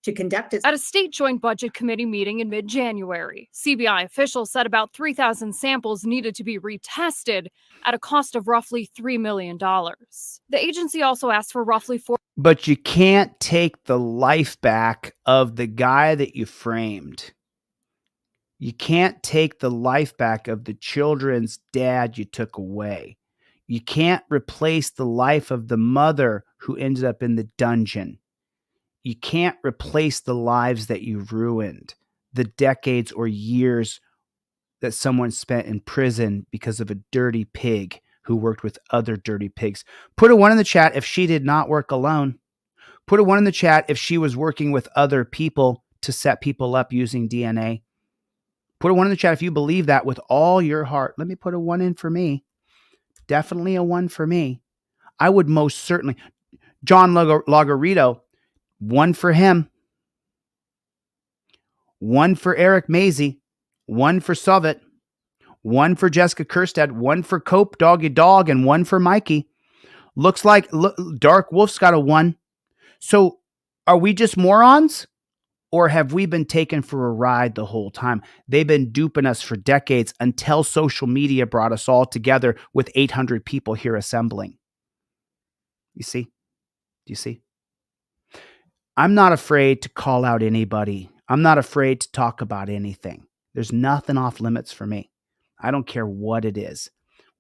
to conduct it. At a state joint budget committee meeting in mid-January, CBI officials said about 3,000 samples needed to be retested at a cost of roughly $3 million. The agency also asked for roughly But you can't take the life back of the guy that you framed. You can't take the life back of the children's dad you took away. You can't replace the life of the mother who ended up in the dungeon. You can't replace the lives that you ruined, the decades or years that someone spent in prison because of a dirty pig who worked with other dirty pigs. Put a 1 in the chat if she did not work alone. Put a 1 in the chat if she was working with other people to set people up using DNA. Put a 1 in the chat if you believe that with all your heart. Let me put a 1 in for me. Definitely a 1 for me. I would most certainly. John Lagarito, 1 for him. 1 for Eric Mazie. 1 for Soviet. 1 for Jessica Kerstead. 1 for Cope Doggy Dog, and 1 for Mikey. Looks like Dark Wolf's got a 1. So are we just morons? Or have we been taken for a ride the whole time? They've been duping us for decades until social media brought us all together with 800 people here assembling. You see? Do you see? I'm not afraid to call out anybody. I'm not afraid to talk about anything. There's nothing off limits for me. I don't care what it is.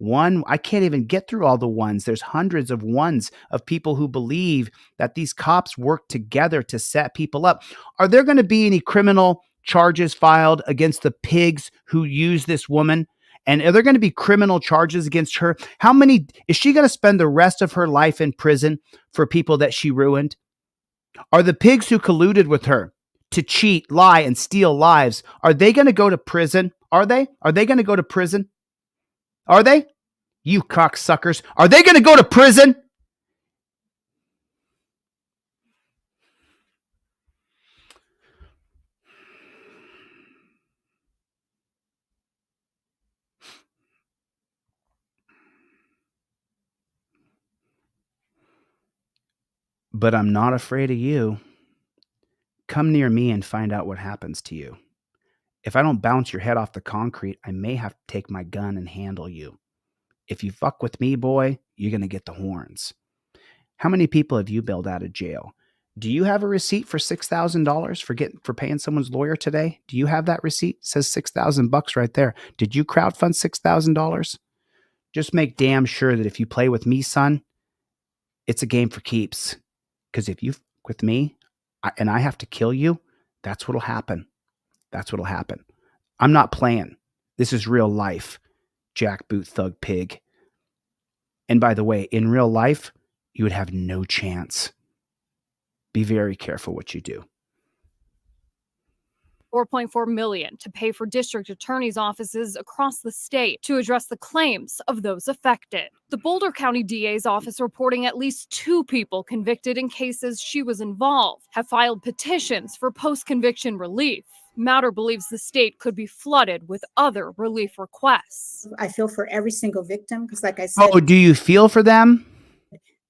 1, I can't even get through all the 1s. There's hundreds of 1s of people who believe that these cops work together to set people up. Are there going to be any criminal charges filed against the pigs who use this woman? And are there going to be criminal charges against her? How many is she going to spend the rest of her life in prison for people that she ruined? Are the pigs who colluded with her to cheat, lie, and steal lives, are they going to go to prison? Are they? Are they going to go to prison? Are they? You cocksuckers. Are they going to go to prison? But I'm not afraid of you. Come near me and find out what happens to you. If I don't bounce your head off the concrete, I may have to take my gun and handle you. If you fuck with me, boy, you're going to get the horns. How many people have you bailed out of jail? Do you have a receipt for $6,000 for paying someone's lawyer today? Do you have that receipt? It says $6,000 right there. Did you crowdfund $6,000? Just make damn sure that if you play with me, son, it's a game for keeps. Because if you fuck with me and I have to kill you, that's what'll happen. That's what'll happen. I'm not playing. This is real life, jackboot thug pig. And by the way, in real life, you would have no chance. Be very careful what you do. $4.4 million to pay for district attorneys' offices across the state to address the claims of those affected. The Boulder County DA's office reporting at least 2 people convicted in cases she was involved have filed petitions for post-conviction relief. Matter believes the state could be flooded with other relief requests. I feel for every single victim because, like I said, Oh, do you feel for them?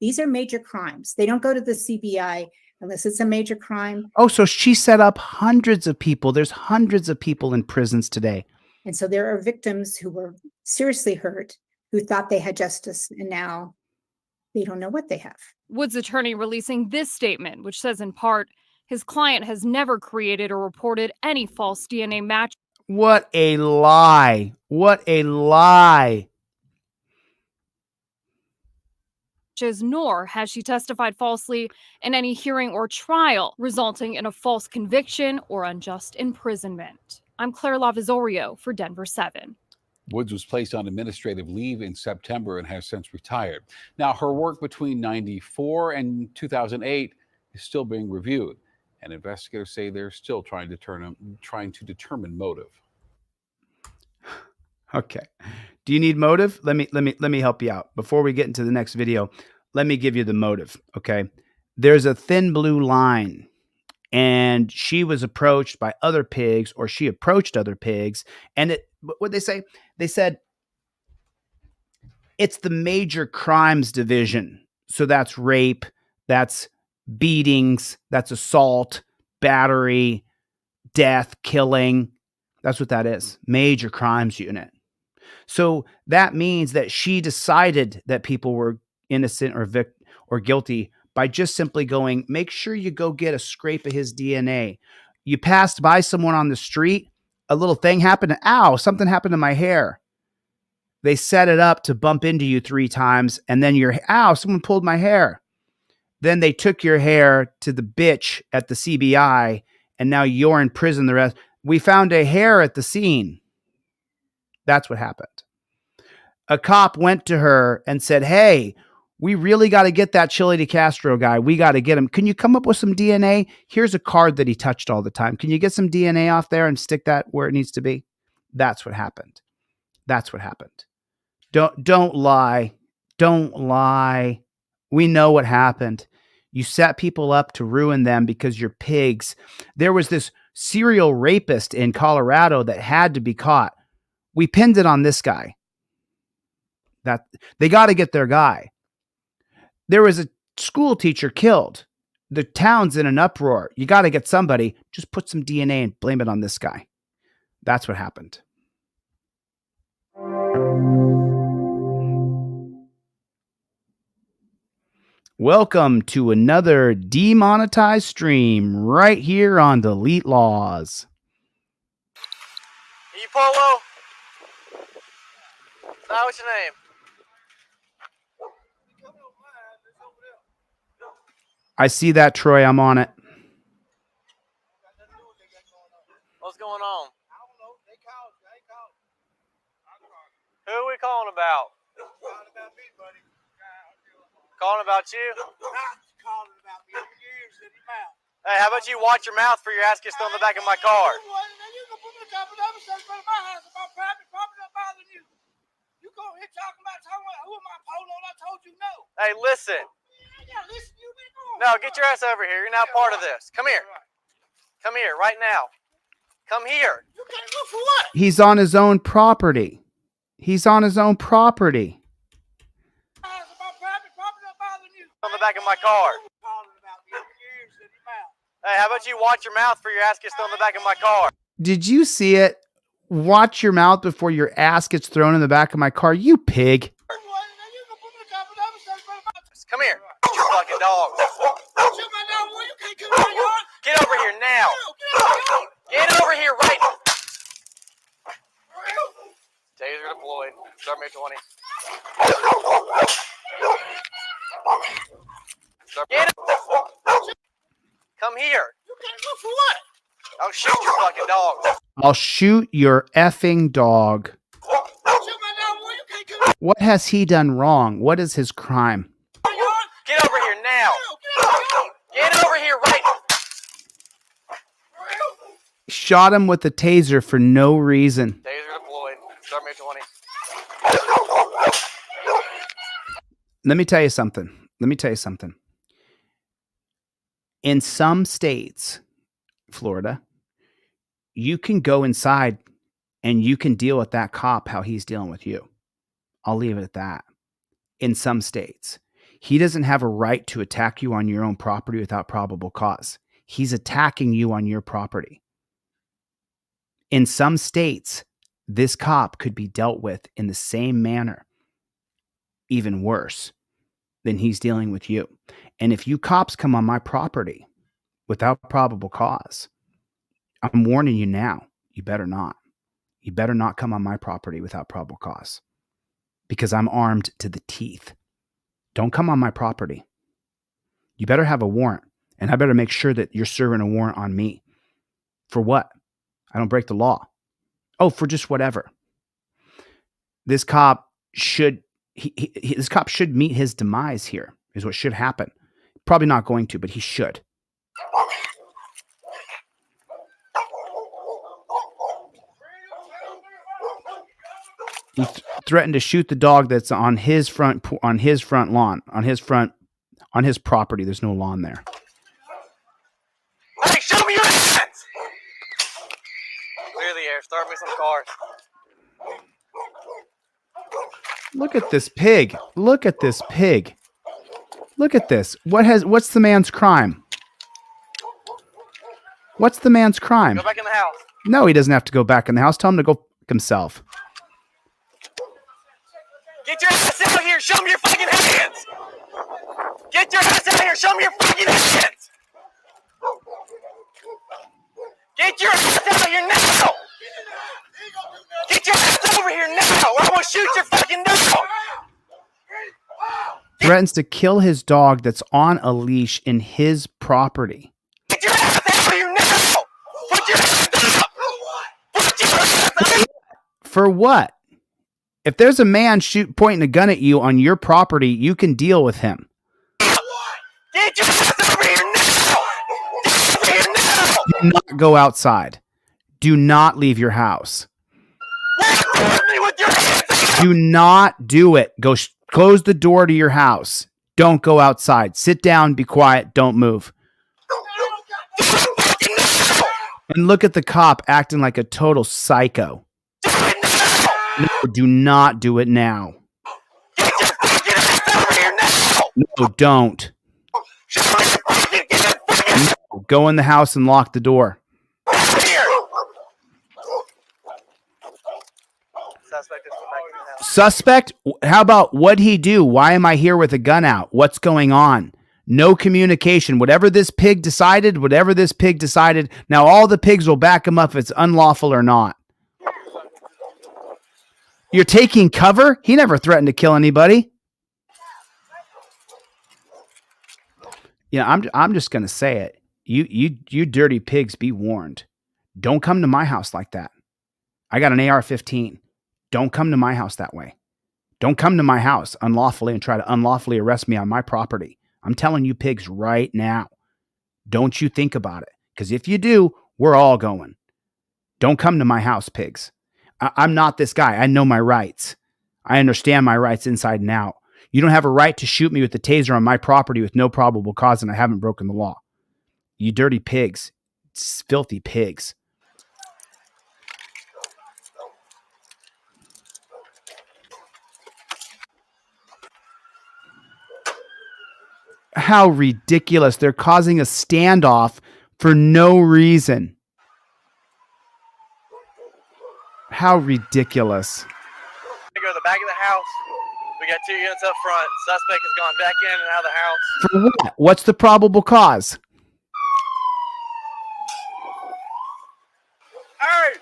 these are major crimes. They don't go to the CBI unless it's a major crime. Oh, so she set up hundreds of people. There's hundreds of people in prisons today. And so there are victims who were seriously hurt, who thought they had justice, and now they don't know what they have. Wood's attorney releasing this statement, which says in part, his client has never created or reported any false DNA match. What a lie. What a lie. Nor has she testified falsely in any hearing or trial, resulting in a false conviction or unjust imprisonment. I'm Claire Lavazorio for Denver 7. Woods was placed on administrative leave in September and has since retired. Now, her work between 1994 and 2008 is still being reviewed, and investigators say they're still trying to determine motive. Okay. Do you need motive? Let me help you out. Before we get into the next video, let me give you the motive, okay? There's a thin blue line, and she was approached by other pigs, or she approached other pigs, and what they say? They said it's the major crimes division. So that's rape, that's beatings, that's assault, battery, death, killing. That's what that is. Major crimes unit. So that means that she decided that people were innocent or guilty by just simply going, make sure you go get a scrape of his DNA. You passed by someone on the street, a little thing happened. Ow, something happened to my hair. They set it up to bump into you 3 times, and then ow, someone pulled my hair. Then they took your hair to the bitch at the CBI, and now you're in prison the rest. We found a hair at the scene. That's what happened. A cop went to her and said, hey, we really got to get that ChilleDeCastro guy. We got to get him. Can you come up with some DNA? Here's a card that he touched all the time. Can you get some DNA off there and stick that where it needs to be? That's what happened. That's what happened. Don't lie. Don't lie. We know what happened. You set people up to ruin them because you're pigs. There was this serial rapist in Colorado that had to be caught. We pinned it on this guy. That they got to get their guy. There was a school teacher killed. The town's in an uproar. You got to get somebody. Just put some DNA and blame it on this guy. That's what happened. Welcome to another demonetized stream right here on Delete Laws. Hey, you Polo? Is that what's your name? I see that, Troy. I'm on it. What's going on? Who are we calling about? Calling about you? Hey, how about you watch your mouth for your ass gets thrown in the back of my car? Hey, listen. No, get your ass over here. You're not part of this. Come here. Come here right now. Come here. You can't look for what? He's on his own property. He's on his own property. On the back of my car. Hey, how about you watch your mouth for your ass gets thrown in the back of my car? Did you see it? Watch your mouth before your ass gets thrown in the back of my car, you pig. Come here, you fucking dog. Get over here now. Get over here right now. Taser deployed. Start me 20. Get Come here. You can't look for what? I'll shoot your fucking dog. I'll shoot your effing dog. What has he done wrong? What is his crime? Get over here now. Get over here right now. Shot him with a taser for no reason. Taser deployed. Start me 20. Let me tell you something. In some states, Florida, you can go inside and you can deal with that cop how he's dealing with you. I'll leave it at that. In some states, he doesn't have a right to attack you on your own property without probable cause. He's attacking you on your property. In some states, this cop could be dealt with in the same manner, even worse, than he's dealing with you. And if you cops come on my property without probable cause, I'm warning you now, you better not. You better not come on my property without probable cause, because I'm armed to the teeth. Don't come on my property. You better have a warrant, and I better make sure that you're serving a warrant on me. For what? I don't break the law. Oh, for just whatever. This cop should this cop should meet his demise here, is what should happen. Probably not going to, but he should. He threatened to shoot the dog that's on his front lawn, on his property. There's no lawn there. Hey, show me your hands! Clear the air. Start me some cars. Look at this pig. Look at this pig. Look at this. What's the man's crime? What's the man's crime? Go back in the house. No, he doesn't have to go back in the house. Tell him to go fuck himself. Get your ass out here. Show me your fucking hands. Get your ass out here. Show me your fucking hands. Get your ass out here now. Get your ass over here now, or I'm gonna shoot your fucking dog. Threatens to kill his dog that's on a leash in his property. Get your ass out here now. Put your ass up. Put your ass up. For what? If there's a man pointing a gun at you on your property, you can deal with him. Get your ass over here now! Get over here now! Do not go outside. Do not leave your house. Me with your hands up! Do not do it. Go close the door to your house. Don't go outside. Sit down, be quiet, don't move. And look at the cop acting like a total psycho. No, do not do it now. No, don't. No, go in the house and lock the door. Suspect? How about what'd he do? Why am I here with a gun out? What's going on? No communication. Whatever this pig decided, now all the pigs will back him up if it's unlawful or not. You're taking cover? He never threatened to kill anybody. Yeah, I'm just gonna say it. You dirty pigs, be warned. Don't come to my house like that. I got an AR-15. Don't come to my house that way. Don't come to my house unlawfully and try to unlawfully arrest me on my property. I'm telling you pigs right now. Don't you think about it. Because if you do, we're all going. Don't come to my house, pigs. I'm not this guy. I know my rights. I understand my rights inside and out. You don't have a right to shoot me with the taser on my property with no probable cause, and I haven't broken the law. You dirty pigs. Filthy pigs. How ridiculous. They're causing a standoff for no reason. How ridiculous. We go to the back of the house. We got 2 units up front. Suspect has gone back in and out of the house. For what? What's the probable cause? Hey!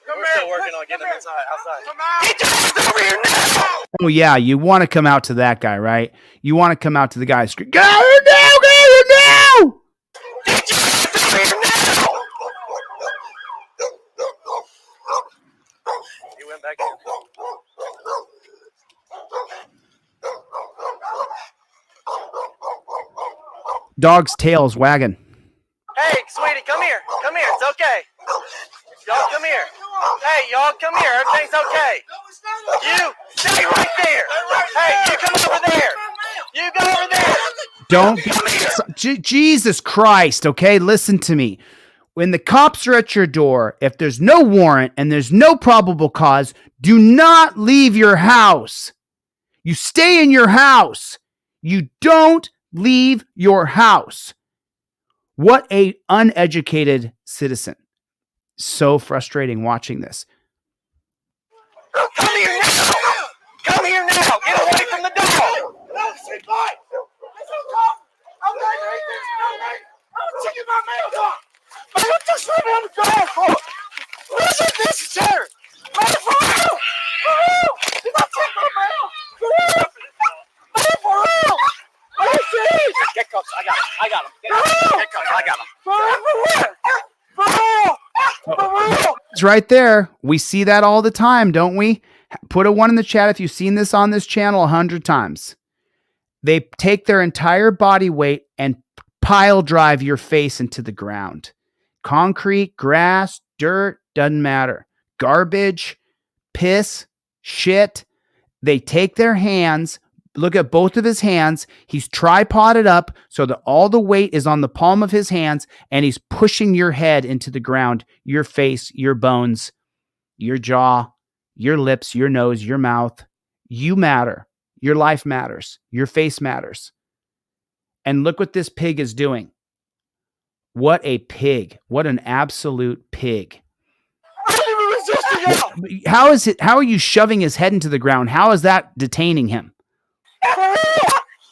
We're still working on getting them outside. Come out! Get your ass over here now! Oh, yeah. You want to come out to that guy, right? You want to come out to the guy screaming, "Get her now! Get her now!" Get your ass over here now! He went back in. Dog's tail's wagging. Hey, sweetie, come here. Come here. It's okay. Y'all come here. Hey, y'all come here. Everything's okay. You stay right there. Hey, you come over there. You go over there. Don't. Jesus Christ, okay? Listen to me. When the cops are at your door, if there's no warrant and there's no probable cause, do not leave your house. You stay in your house. You don't leave your house. What a uneducated citizen. So frustrating watching this. Come here now. Come here now. Get away from the dog. No, say bye. I'm taking my mail dog. What you slamming on the dog for? What is it necessary? Man, for real. For real. You got to take my mail. For real. Man, for real. Get cuffs. I got him. Get cuffs. I got him. For real. It's right there. We see that all the time, don't we? Put a 1 in the chat if you've seen this on this channel 100 times. They take their entire body weight and pile drive your face into the ground. Concrete, grass, dirt, doesn't matter. Garbage, piss, shit. They take their hands. Look at both of his hands. He's tripoded up so that all the weight is on the palm of his hands, and he's pushing your head into the ground, your face, your bones, your jaw, your lips, your nose, your mouth. You matter. Your life matters. Your face matters. And look what this pig is doing. What a pig. What an absolute pig. How are you shoving his head into the ground? How is that detaining him?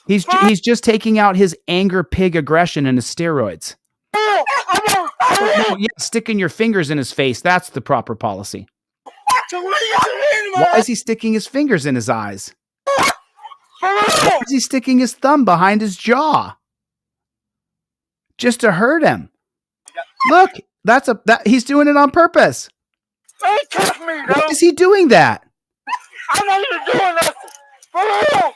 He's just taking out his anger pig aggression and his steroids. No, yeah, sticking your fingers in his face. That's the proper policy. Why is he sticking his fingers in his eyes? Why is he sticking his thumb behind his jaw? Just to hurt him. Look, he's doing it on purpose. Why is he doing that? I'm not even doing nothing. For real.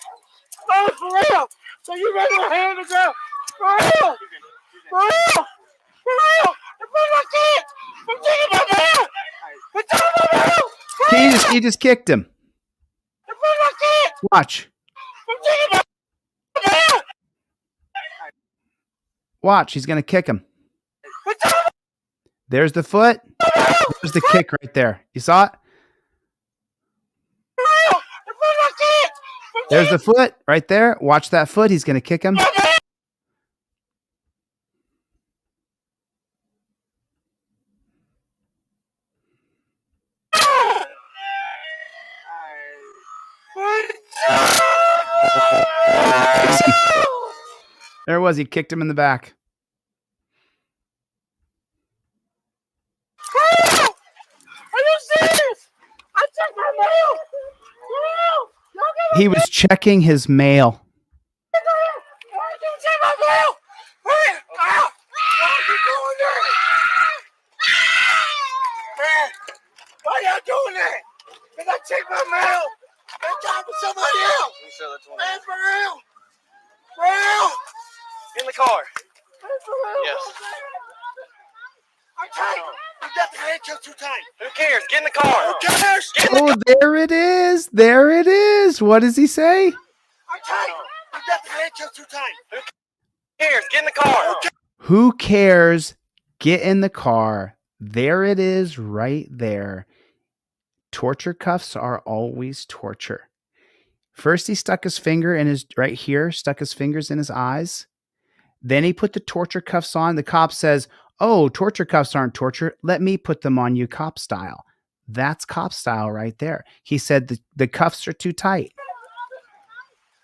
No, for real. So you raise your hand and go, for real. For real. For real. In front of my kids. I'm taking my mail. I'm taking my mail. He just kicked him. In front of my kids. Watch. I'm taking my mail. Watch. He's going to kick him. There's the foot. There's the kick right there. You saw it? There's the foot right there. Watch that foot. He's going to kick him. There it was. He kicked him in the back. Are you serious? I checked my mail. For real. Y'all get my He was checking his mail. Why did you check my mail? Hey, ah, why are you doing that? Man, why y'all doing that? Because I checked my mail. They got for somebody else. Man, for real. For real. In the car. Man, for real. Yes. I'm tight. You got the handcuffs too tight. Who cares? Get in the car. Who cares? Get in the Oh, there it is. There it is. What does he say? I'm tight. You got the handcuffs too tight. Who cares? Get in the car. Who cares? Get in the car. There it is right there. Torture cuffs are always torture. First, he stuck his finger in his right here, stuck his fingers in his eyes. Then he put the torture cuffs on. The cop says, "Oh, torture cuffs aren't torture. Let me put them on you cop style." That's cop style right there. He said the cuffs are too tight.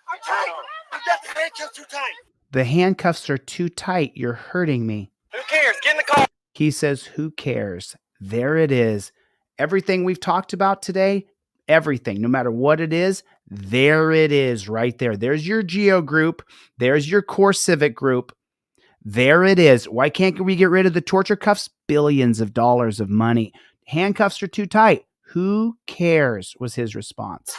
I'm tight. You got the handcuffs too tight. The handcuffs are too tight. You're hurting me. Who cares? Get in the car. He says, who cares? There it is. Everything we've talked about today, everything, no matter what it is, there it is right there. There's your Geo group. There's your core civic group. There it is. Why can't we get rid of the torture cuffs? Billions of dollars of money. Handcuffs are too tight. Who cares? Was his response.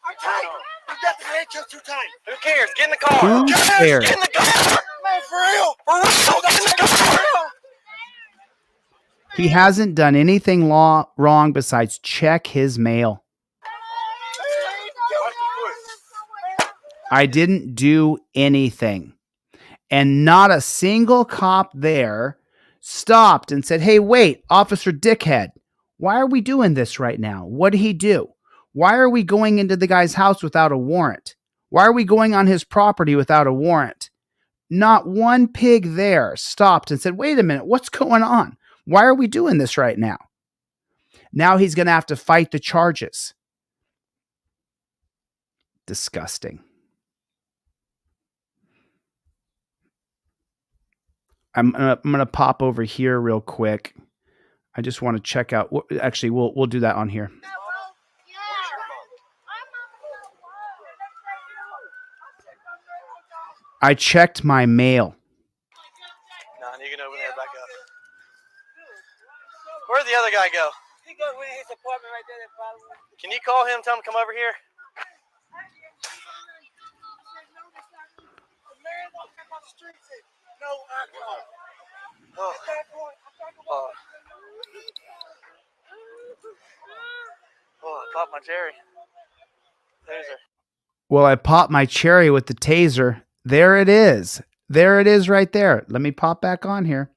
I'm tight. You got the handcuffs too tight. Who cares? Get in the car. Who cares? Get in the car. Man, for real. For real. Get in the car. He hasn't done anything wrong besides check his mail. I didn't do anything. And not a single cop there stopped and said, "Hey, wait, Officer Dickhead, why are we doing this right now? What did he do? Why are we going into the guy's house without a warrant? Why are we going on his property without a warrant?" Not one pig there stopped and said, "Wait a minute, what's going on? Why are we doing this right now?" Now he's going to have to fight the charges. Disgusting. I'm gonna pop over here real quick. I just want to check out. Actually, we'll do that on here. I checked my mail. Nah, you can open that back up. Where'd the other guy go? He goes in his apartment right there. Can you call him? Tell him to come over here. No alcohol. I popped my cherry. Taser. Well, I popped my cherry with the taser. There it is. There it is right there. Let me pop back on here.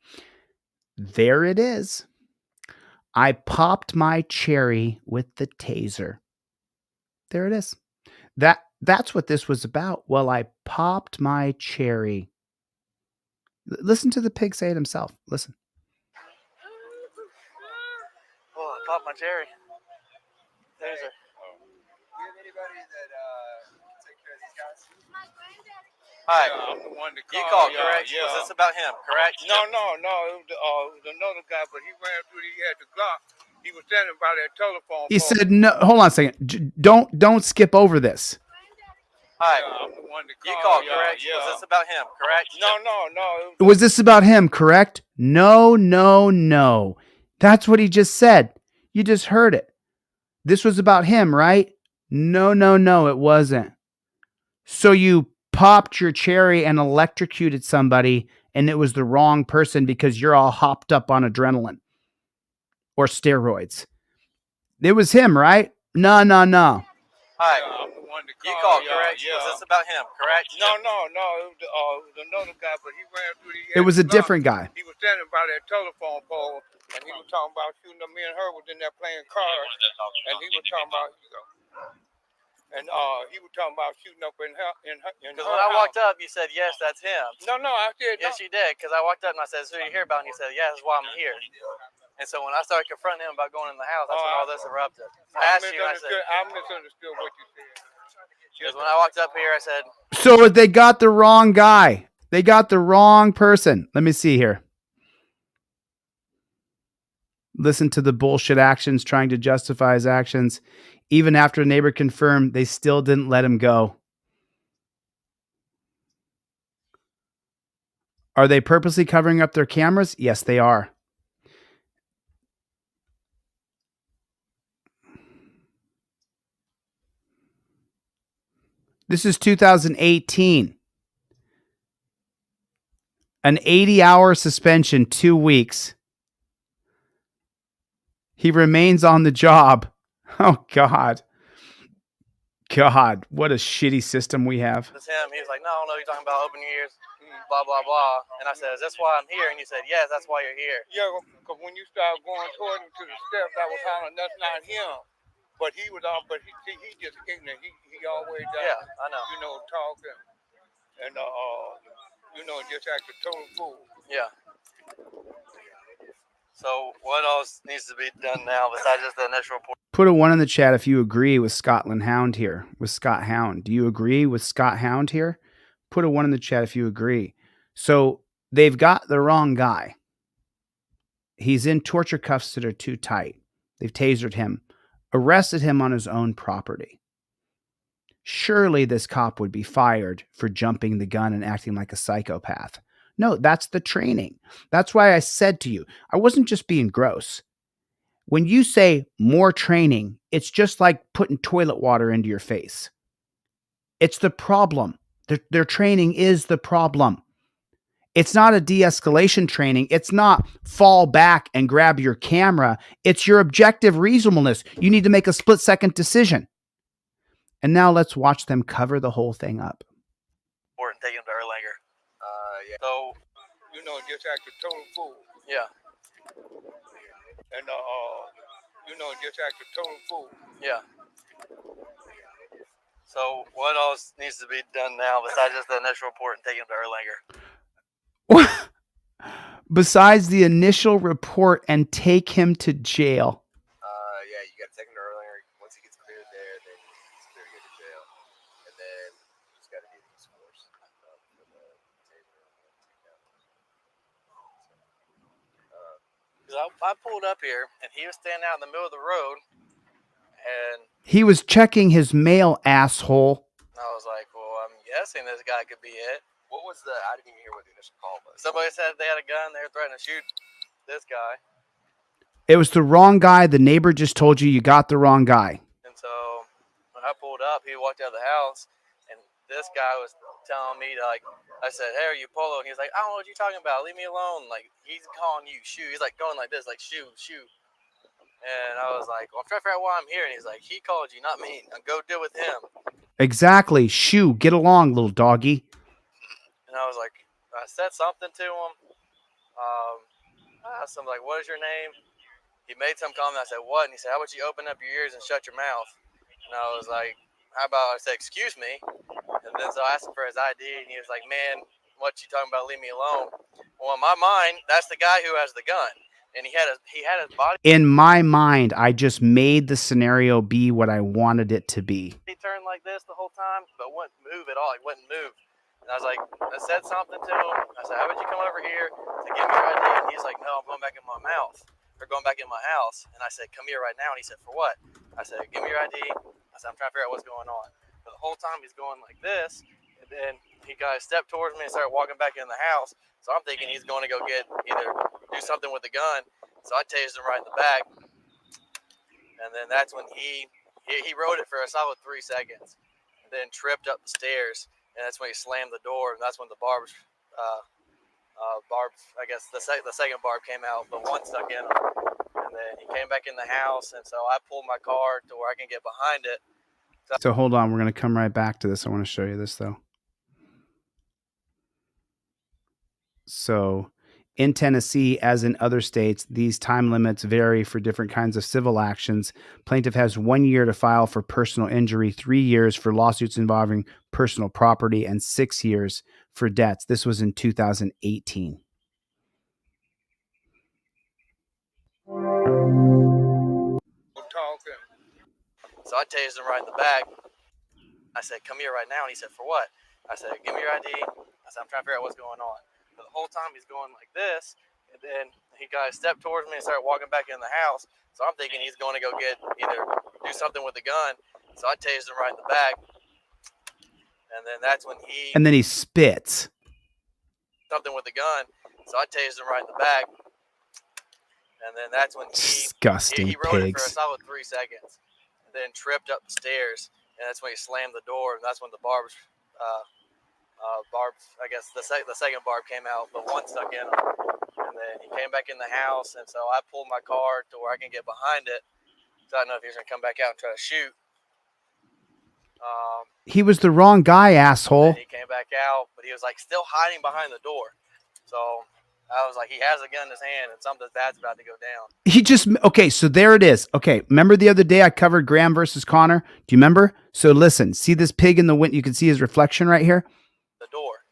There it is. I popped my cherry with the taser. There it is. That's what this was about. Well, I popped my cherry. Listen to the pig say it himself. Listen. I popped my cherry. Taser. Hi. You called, correct? Yeah. Was this about him, correct? No. It was another guy, but he ran through. He had the Glock. He was standing by that telephone. He said, "No, hold on a second. Don't skip over this." Hi. You called, correct? Was this about him, correct? No. Was this about him, correct? No. That's what he just said. You just heard it. This was about him, right? No, no, no, it wasn't. So you popped your cherry and electrocuted somebody, and it was the wrong person because you're all hopped up on adrenaline or steroids. It was him, right? No, no, no. Hi. You called, correct? Was this about him, correct? No. It was another guy, but he ran through the. It was a different guy. He was standing by that telephone pole, and he was talking about shooting up. Me and her was in there playing cards, and he was talking about. And he was talking about shooting up in her. Because when I walked up, you said, yes, that's him. No, I said yes, you did. Because I walked up and I said, so you hear about? And he said, yeah, that's why I'm here. And so when I started confronting him about going in the house, that's when all this erupted. I asked you, and I said, I misunderstood what you said. Because when I walked up here, I said, So they got the wrong guy. They got the wrong person. Let me see here. Listen to the bullshit actions trying to justify his actions. Even after a neighbor confirmed, they still didn't let him go. Are they purposely covering up their cameras? Yes, they are. This is 2018. An 80-hour suspension, 2 weeks. He remains on the job. Oh, God. God, what a shitty system we have. it's him. He was like, no, I don't know. You're talking about open your ears, blah, blah, blah. And I said, is this why I'm here? And you said, yes, that's why you're here. Yeah, because when you started going toward him to the steps, I was hollering, that's not him. But he was on, but he just ignorant. He always Yeah, I know. Talking and just act a total fool. Yeah. So what else needs to be done now besides just the initial report? Put a 1 in the chat if you agree with Scotland Hound here, with Scott Hound. Do you agree with Scott Hound here? Put a 1 in the chat if you agree. So they've got the wrong guy. He's in torture cuffs that are too tight. They've tasered him, arrested him on his own property. Surely this cop would be fired for jumping the gun and acting like a psychopath. No, that's the training. That's why I said to you, I wasn't just being gross. When you say more training, it's just like putting toilet water into your face. It's the problem. Their training is the problem. It's not a de-escalation training. It's not fall back and grab your camera. It's your objective reasonableness. You need to make a split-second decision. And now let's watch them cover the whole thing up. And take him to Erlanger. Yeah. So, just act a total fool. Yeah. And just act a total fool. Yeah. So what else needs to be done now besides just the initial report and take him to Erlanger? Besides the initial report and take him to jail. Yeah, you got to take him to Erlanger. Once he gets cleared there, then he's clear to go to jail. And then you just got to do these scores. Because I pulled up here, and he was standing out in the middle of the road, and He was checking his mail, asshole. I was like, well, I'm guessing this guy could be it. What was I didn't even hear what the initial call was. Somebody said they had a gun, they were threatening to shoot this guy. It was the wrong guy. The neighbor just told you got the wrong guy. And so when I pulled up, he walked out of the house, and this guy was telling me, I said, hey, are you Polo? And he was like, I don't know what you're talking about. Leave me alone. Like, he's calling you shoot. He's like going like this, like shoot. And I was like, well, I'm trying to figure out why I'm here. And he's like, he called you, not me. Now go deal with him. Exactly. Shoo, get along, little doggy. And I was like, I said something to him. I asked him, like, what is your name? He made some comment. I said, what? And he said, how about you open up your ears and shut your mouth? And I was like, how about I said, excuse me? And then so I asked him for his ID, and he was like, man, what you talking about? Leave me alone. Well, in my mind, that's the guy who has the gun. And he had his body. In my mind, I just made the scenario be what I wanted it to be. He turned like this the whole time, but wouldn't move at all. He wouldn't move. And I was like, I said something to him. I said, how would you come over here to give me your ID? And he's like, no, I'm going back in my mouth. Or going back in my house. And I said, come here right now. And he said, for what? I said, give me your ID. I said, I'm trying to figure out what's going on. But the whole time he's going like this. And then he kind of stepped towards me and started walking back in the house. So I'm thinking he's going to go do something with the gun. So I tased him right in the back. And And then that's when he rode it for a solid 3 seconds, and then tripped up the stairs, and that's when he slammed the door, and that's when the barbs, I guess the second barb came out, but one stuck in him. And then he came back in the house, and so I pulled my car to where I can get behind it. So hold on, we're going to come right back to this. I want to show you this though. So in Tennessee, as in other states, these time limits vary for different kinds of civil actions. Plaintiff has 1 year to file for personal injury, 3 years for lawsuits involving personal property, and 6 years for debts. This was in 2018. Talking. So I tased him right in the back. I said, "Come here right now." And he said, "For what?" I said, "Give me your ID." I said, "I'm trying to figure out what's going on." But the whole time he's going like this, and then he kind of stepped towards me and started walking back in the house. So I'm thinking he's going to go get either do something with the gun. So I tased him right in the back. And then that's when And then he spits. something with the gun. So I tased him right in the back. And then that's when Disgusting he rode it for a pigs. solid 3 seconds, and then tripped up the stairs, and that's when he slammed the door, and that's when the barbs, I guess the second barb came out, but one stuck in him. And then he came back in the house, and so I pulled my car to where I can get behind it. So I don't know if he was gonna come back out and try to shoot. He was the wrong guy, asshole. He came back out, but he was like still hiding behind the door. So I was like, he has a gun in his hand, and something bad's about to go down. He just, okay, so there it is. Okay, remember the other day I covered Graham versus Connor? Do you remember? So listen, see this pig in the wind? You can see his reflection right here. The door.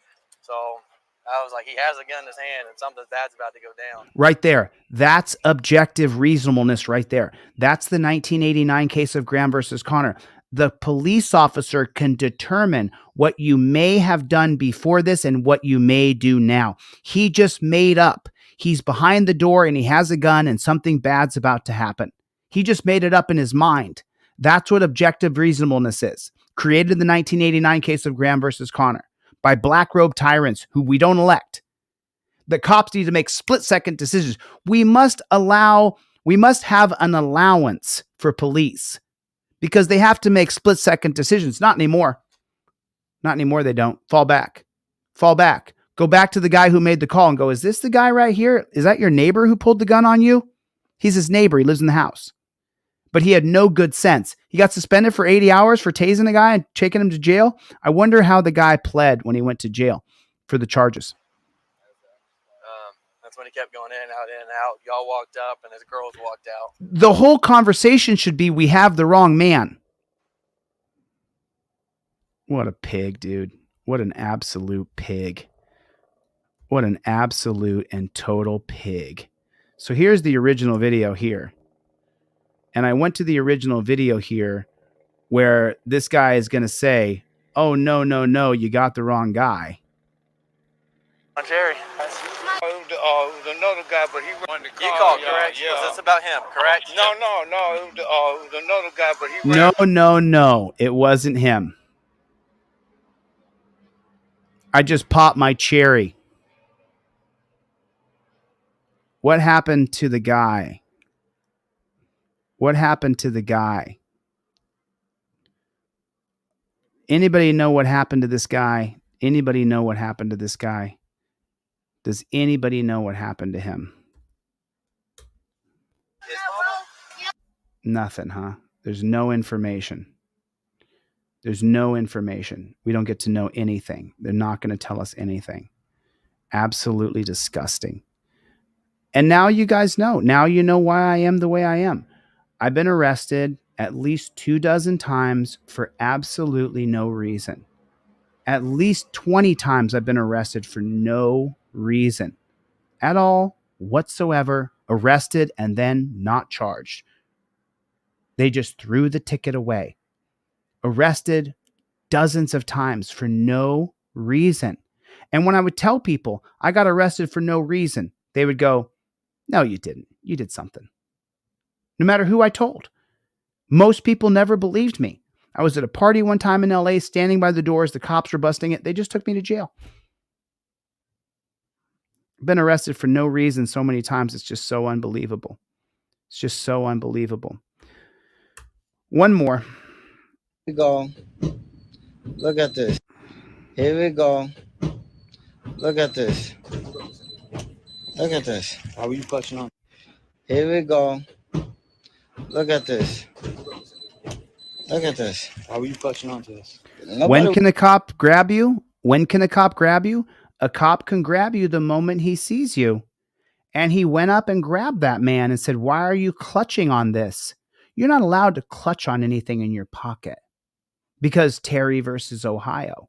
So I was like, he has a gun in his hand, and something bad's about to go down. Right there. That's objective reasonableness right there. That's the 1989 case of Graham versus Connor. The police officer can determine what you may have done before this and what you may do now. He just made up. He's behind the door and he has a gun and something bad's about to happen. He just made it up in his mind. That's what objective reasonableness is. Created in the 1989 case of Graham versus Connor by black robe tyrants who we don't elect. The cops need to make split-second decisions. We must have an allowance for police because they have to make split-second decisions. Not anymore. Not anymore, they don't. Fall back. Fall back. Go back to the guy who made the call and go, is this the guy right here? Is that your neighbor who pulled the gun on you? He's his neighbor. He lives in the house. But he had no good sense. He got suspended for 80 hours for tasing a guy and taking him to jail. I wonder how the guy pled when he went to jail for the charges. That's when he kept going in and out, in and out. Y'all walked up and his girls walked out. The whole conversation should be, we have the wrong man. What a pig, dude. What an absolute pig. What an absolute and total pig. So here's the original video here. And I went to the original video here where this guy is going to say, oh, no, no, no, you got the wrong guy. Jerry. It was another guy, but he ran the car. You called, correct? Yeah. Was this about him, correct? No. It was another guy, but he No, ran. no. It wasn't him. I just popped my cherry. What happened to the guy? What happened to the guy? Anybody know what happened to this guy? Anybody know what happened to this guy? Does anybody know what happened to him? Nothing, huh? There's no information. There's no information. We don't get to know anything. They're not going to tell us anything. Absolutely disgusting. And now you guys know. Now you know why I am the way I am. I've been arrested at least 24 times for absolutely no reason. At least 20 times I've been arrested for no reason at all whatsoever, arrested and then not charged. They just threw the ticket away. Arrested dozens of times for no reason. And when I would tell people I got arrested for no reason, they would go, no, you didn't. You did something. No matter who I told. Most people never believed me. I was at a party one time in LA, standing by the doors. The cops were busting it. They just took me to jail. I've been arrested for no reason so many times. It's just so unbelievable. It's just so unbelievable. One more. Here we go. Look at this. Here we go. Look at this. Look at this. How are you clutching on? Here we go. Look at this. Look at this. How are you clutching onto this? When can a cop grab you? When can a cop grab you? A cop can grab you the moment he sees you. And he went up and grabbed that man and said, "Why are you clutching on this? You're not allowed to clutch on anything in your pocket." Because Terry versus Ohio.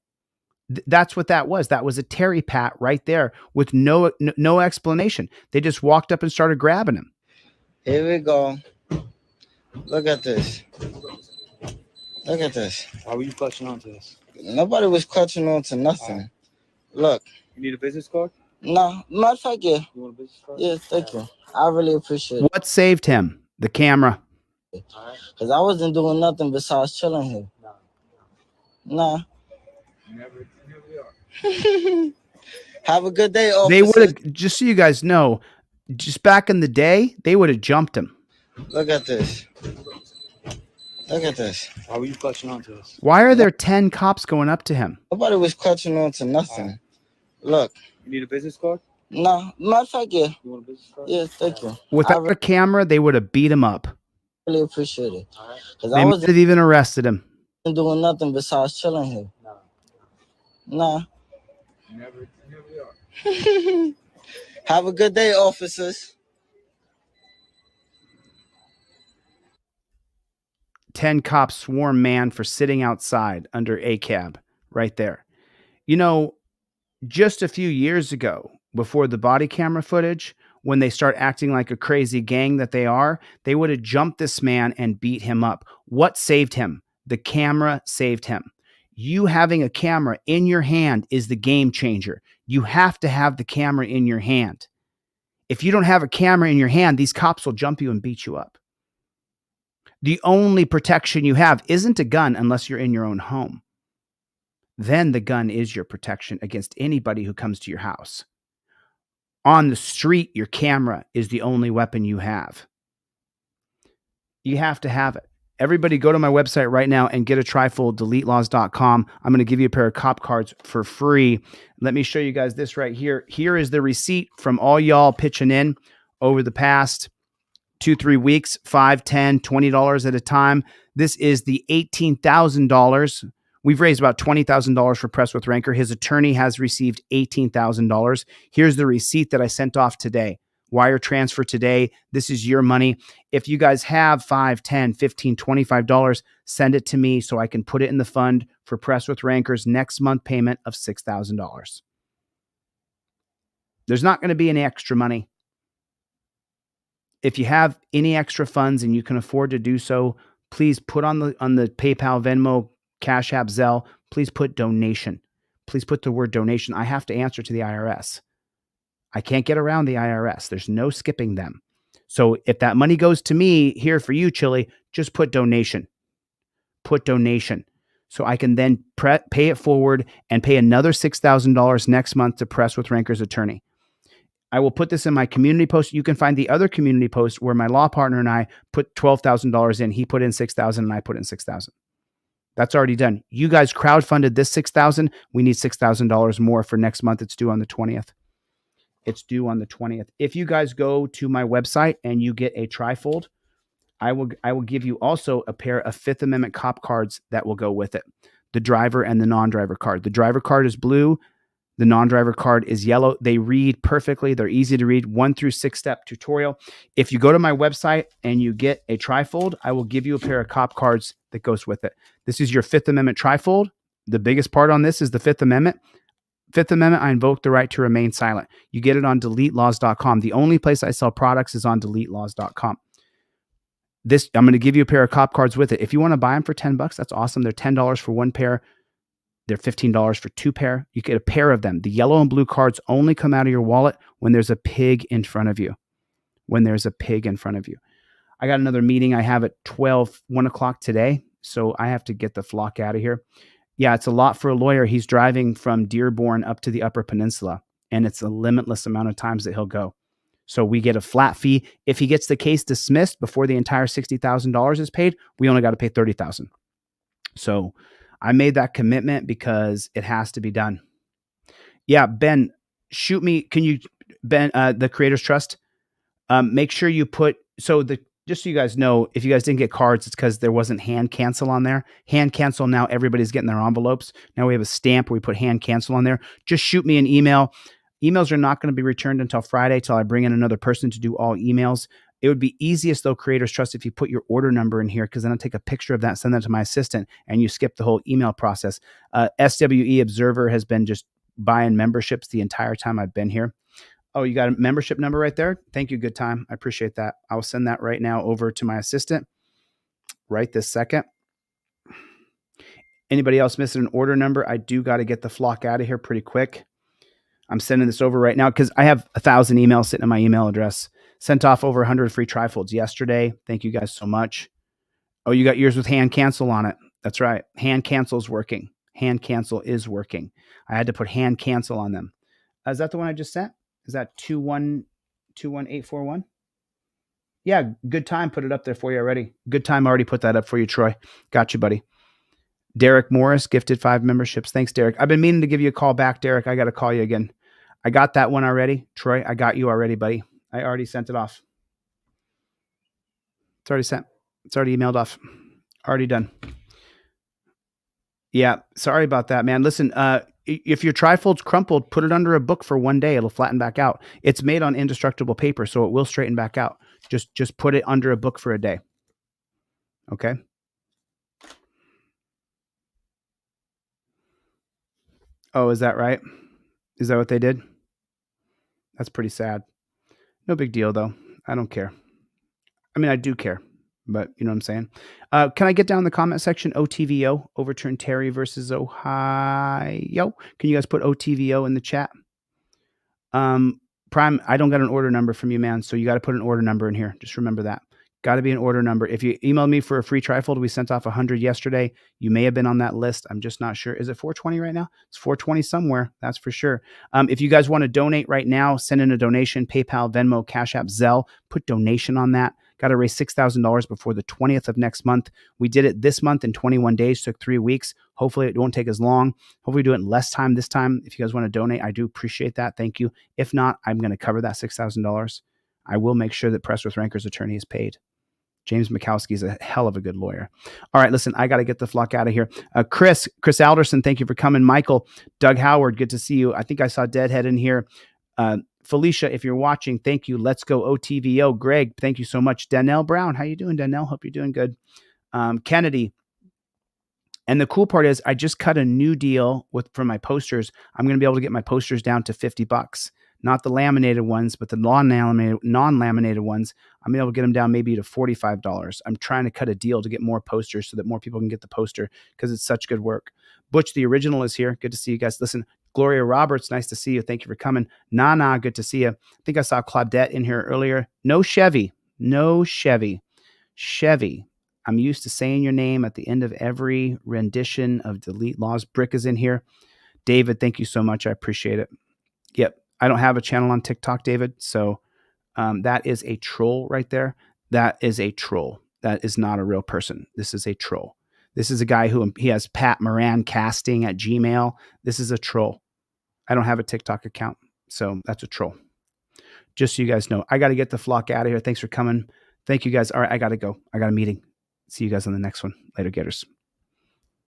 That's what that was. That was a Terry pat right there with no explanation. They just walked up and started grabbing him. Here we go. Look at this. Look at this. How are you clutching onto this? Nobody was clutching onto nothing. Look. You need a business card? No. Matter of fact, yeah. You want a business card? Yeah, thank you. I really appreciate it. What saved him? The camera. Because I wasn't doing nothing besides chilling here. Nah. Never Have a good day, officer. They would have, just so you guys know, just back in the day, they would have jumped him. Look at this. Look at this. How are you clutching onto this? Why are there 10 cops going up to him? Nobody was clutching onto nothing. Look. You need a business card? No. Matter of fact, yeah. You want a business card? Yeah, thank you. Without a camera, they would have beat him up. Really appreciate it. Because They I might wasn't have even arrested him. doing nothing besides chilling here. Nah. Never are. Have a good day, officers. 10 cops swarm man for sitting outside under a cab right there. You know, just a few years ago, before the body camera footage, when they start acting like a crazy gang that they are, they would have jumped this man and beat him up. What saved him? The camera saved him. You having a camera in your hand is the game changer. You have to have the camera in your hand. If you don't have a camera in your hand, these cops will jump you and beat you up. The only protection you have isn't a gun unless you're in your own home. Then the gun is your protection against anybody who comes to your house. On the street, your camera is the only weapon you have. You have to have it. Everybody go to my website right now and get a trifold, deletelaws.com. I'm going to give you a pair of cop cards for free. Let me show you guys this right here. Here is the receipt from all y'all pitching in over the past 2-3 weeks, $5, $10, $20 at a time. This is the $18,000. We've raised about $20,000 for Press with Ranker. His attorney has received $18,000. Here's the receipt that I sent off today. Wire transfer today. This is your money. If you guys have $5, $10, $15, $25, send it to me so I can put it in the fund for Press with Ranker's next month payment of $6,000. There's not going to be any extra money. If you have any extra funds and you can afford to do so, please put on the PayPal, Venmo, Cash App, Zelle, please put donation. Please put the word donation. I have to answer to the IRS. I can't get around the IRS. There's no skipping them. So if that money goes to me here for you, Chille, just put donation. Put donation. So I can then pay it forward and pay another $6,000 next month to Press with Ranker's attorney. I will put this in my community post. You can find the other community post where my law partner and I put $12,000 in. He put in $6,000 and I put in $6,000. That's already done. You guys crowdfunded this $6,000. We need $6,000 more for next month. It's due on the 20th. It's due on the 20th. If you guys go to my website and you get a trifold, I will give you also a pair of Fifth Amendment cop cards that will go with it. The driver and the non-driver card. The driver card is blue. The non-driver card is yellow. They read perfectly. They're easy to read. 1 through 6-step tutorial. If you go to my website and you get a trifold, I will give you a pair of cop cards that goes with it. This is your Fifth Amendment trifold. The biggest part on this is the Fifth Amendment. Fifth Amendment, I invoke the right to remain silent. You get it on deletelaws.com. The only place I sell products is on deletelaws.com. This, I'm going to give you a pair of cop cards with it. If you want to buy them for $10, that's awesome. They're $10 for one pair. They're $15 for two pair. You get a pair of them. The yellow and blue cards only come out of your wallet when there's a pig in front of you. When there's a pig in front of you. I got another meeting I have at 1 o'clock today, so I have to get the flock out of here. Yeah, it's a lot for a lawyer. He's driving from Dearborn up to the Upper Peninsula, and it's a limitless amount of times that he'll go. So we get a flat fee. If he gets the case dismissed before the entire $60,000 is paid, we only got to pay $30,000. So I made that commitment because it has to be done. Yeah, Ben, shoot me. Can you, Ben, the Creators Trust? Make sure you put, just so you guys know, if you guys didn't get cards, it's because there wasn't hand cancel on there. Hand cancel, now everybody's getting their envelopes. Now we have a stamp where we put hand cancel on there. Just shoot me an email. Emails are not going to be returned until Friday, till I bring in another person to do all emails. It would be easiest, though, Creators Trust, if you put your order number in here, because then I'll take a picture of that, send that to my assistant, and you skip the whole email process. SWE Observer has been just buying memberships the entire time I've been here. Oh, you got a membership number right there? Thank you. Good time. I appreciate that. I will send that right now over to my assistant right this second. Anybody else missing an order number? I do got to get the flock out of here pretty quick. I'm sending this over right now because I have 1,000 emails sitting in my email address. Sent off over 100 free trifolds yesterday. Thank you guys so much. Oh, you got yours with hand cancel on it. That's right. Hand cancel is working. Hand cancel is working. I had to put hand cancel on them. Is that the one I just sent? Is that 2121841? Yeah, good time. Put it up there for you already. Good time already put that up for you, Troy. Got you, buddy. Derek Morris gifted 5 memberships. Thanks, Derek. I've been meaning to give you a call back, Derek. I got to call you again. I got that one already. Troy, I got you already, buddy. I already sent it off. It's already sent. It's already emailed off. Already done. Yeah, sorry about that, man. Listen, if your trifold's crumpled, put it under a book for 1 day. It'll flatten back out. It's made on indestructible paper, so it will straighten back out. Just put it under a book for a day. Okay? Oh, is that right? Is that what they did? That's pretty sad. No big deal, though. I don't care. I mean, I do care, but you know what I'm saying? Can I get down in the comment section? OTVO, overturned Terry versus Ohio. Can you guys put OTVO in the chat? Prime, I don't got an order number from you, man. So you got to put an order number in here. Just remember that. Got to be an order number. If you emailed me for a free trifold, we sent off 100 yesterday. You may have been on that list. I'm just not sure. Is it 420 right now? It's 420 somewhere. That's for sure. If you guys want to donate right now, send in a donation, PayPal, Venmo, Cash App, Zelle, put donation on that. Got to raise $6,000 before the 20th of next month. We did it this month in 21 days, took 3 weeks. Hopefully it won't take as long. Hopefully we do it in less time this time. If you guys want to donate, I do appreciate that. Thank you. If not, I'm going to cover that $6,000. I will make sure that Press with Ranker's attorney is paid. James Mikowski is a hell of a good lawyer. All right, listen, I got to get the flock out of here. Chris Alderson, thank you for coming. Michael, Doug Howard, good to see you. I think I saw Deadhead in here. Felicia, if you're watching, thank you. Let's go OTVO. Greg, thank you so much. Danelle Brown, how you doing, Danelle? Hope you're doing good. Kennedy. And the cool part is I just cut a new deal for my posters. I'm going to be able to get my posters down to $50. Not the laminated ones, but the non-laminated ones. I'm able to get them down maybe to $45. I'm trying to cut a deal to get more posters so that more people can get the poster because it's such good work. Butch, the original, is here. Good to see you guys. Listen, Gloria Roberts, nice to see you. Thank you for coming. Nana, good to see you. I think I saw Claudette in here earlier. No Chevy. Chevy. I'm used to saying your name at the end of every rendition of Delete Laws. Brick is in here. David, thank you so much. I appreciate it. Yep. I don't have a channel on TikTok, David. So that is a troll right there. That is a troll. That is not a real person. This is a troll. This is a guy he has Pat Moran casting at Gmail. This is a troll. I don't have a TikTok account. So that's a troll. Just so you guys know, I got to get the flock out of here. Thanks for coming. Thank you guys. All right, I got to go. I got a meeting. See you guys on the next one. Later, getters.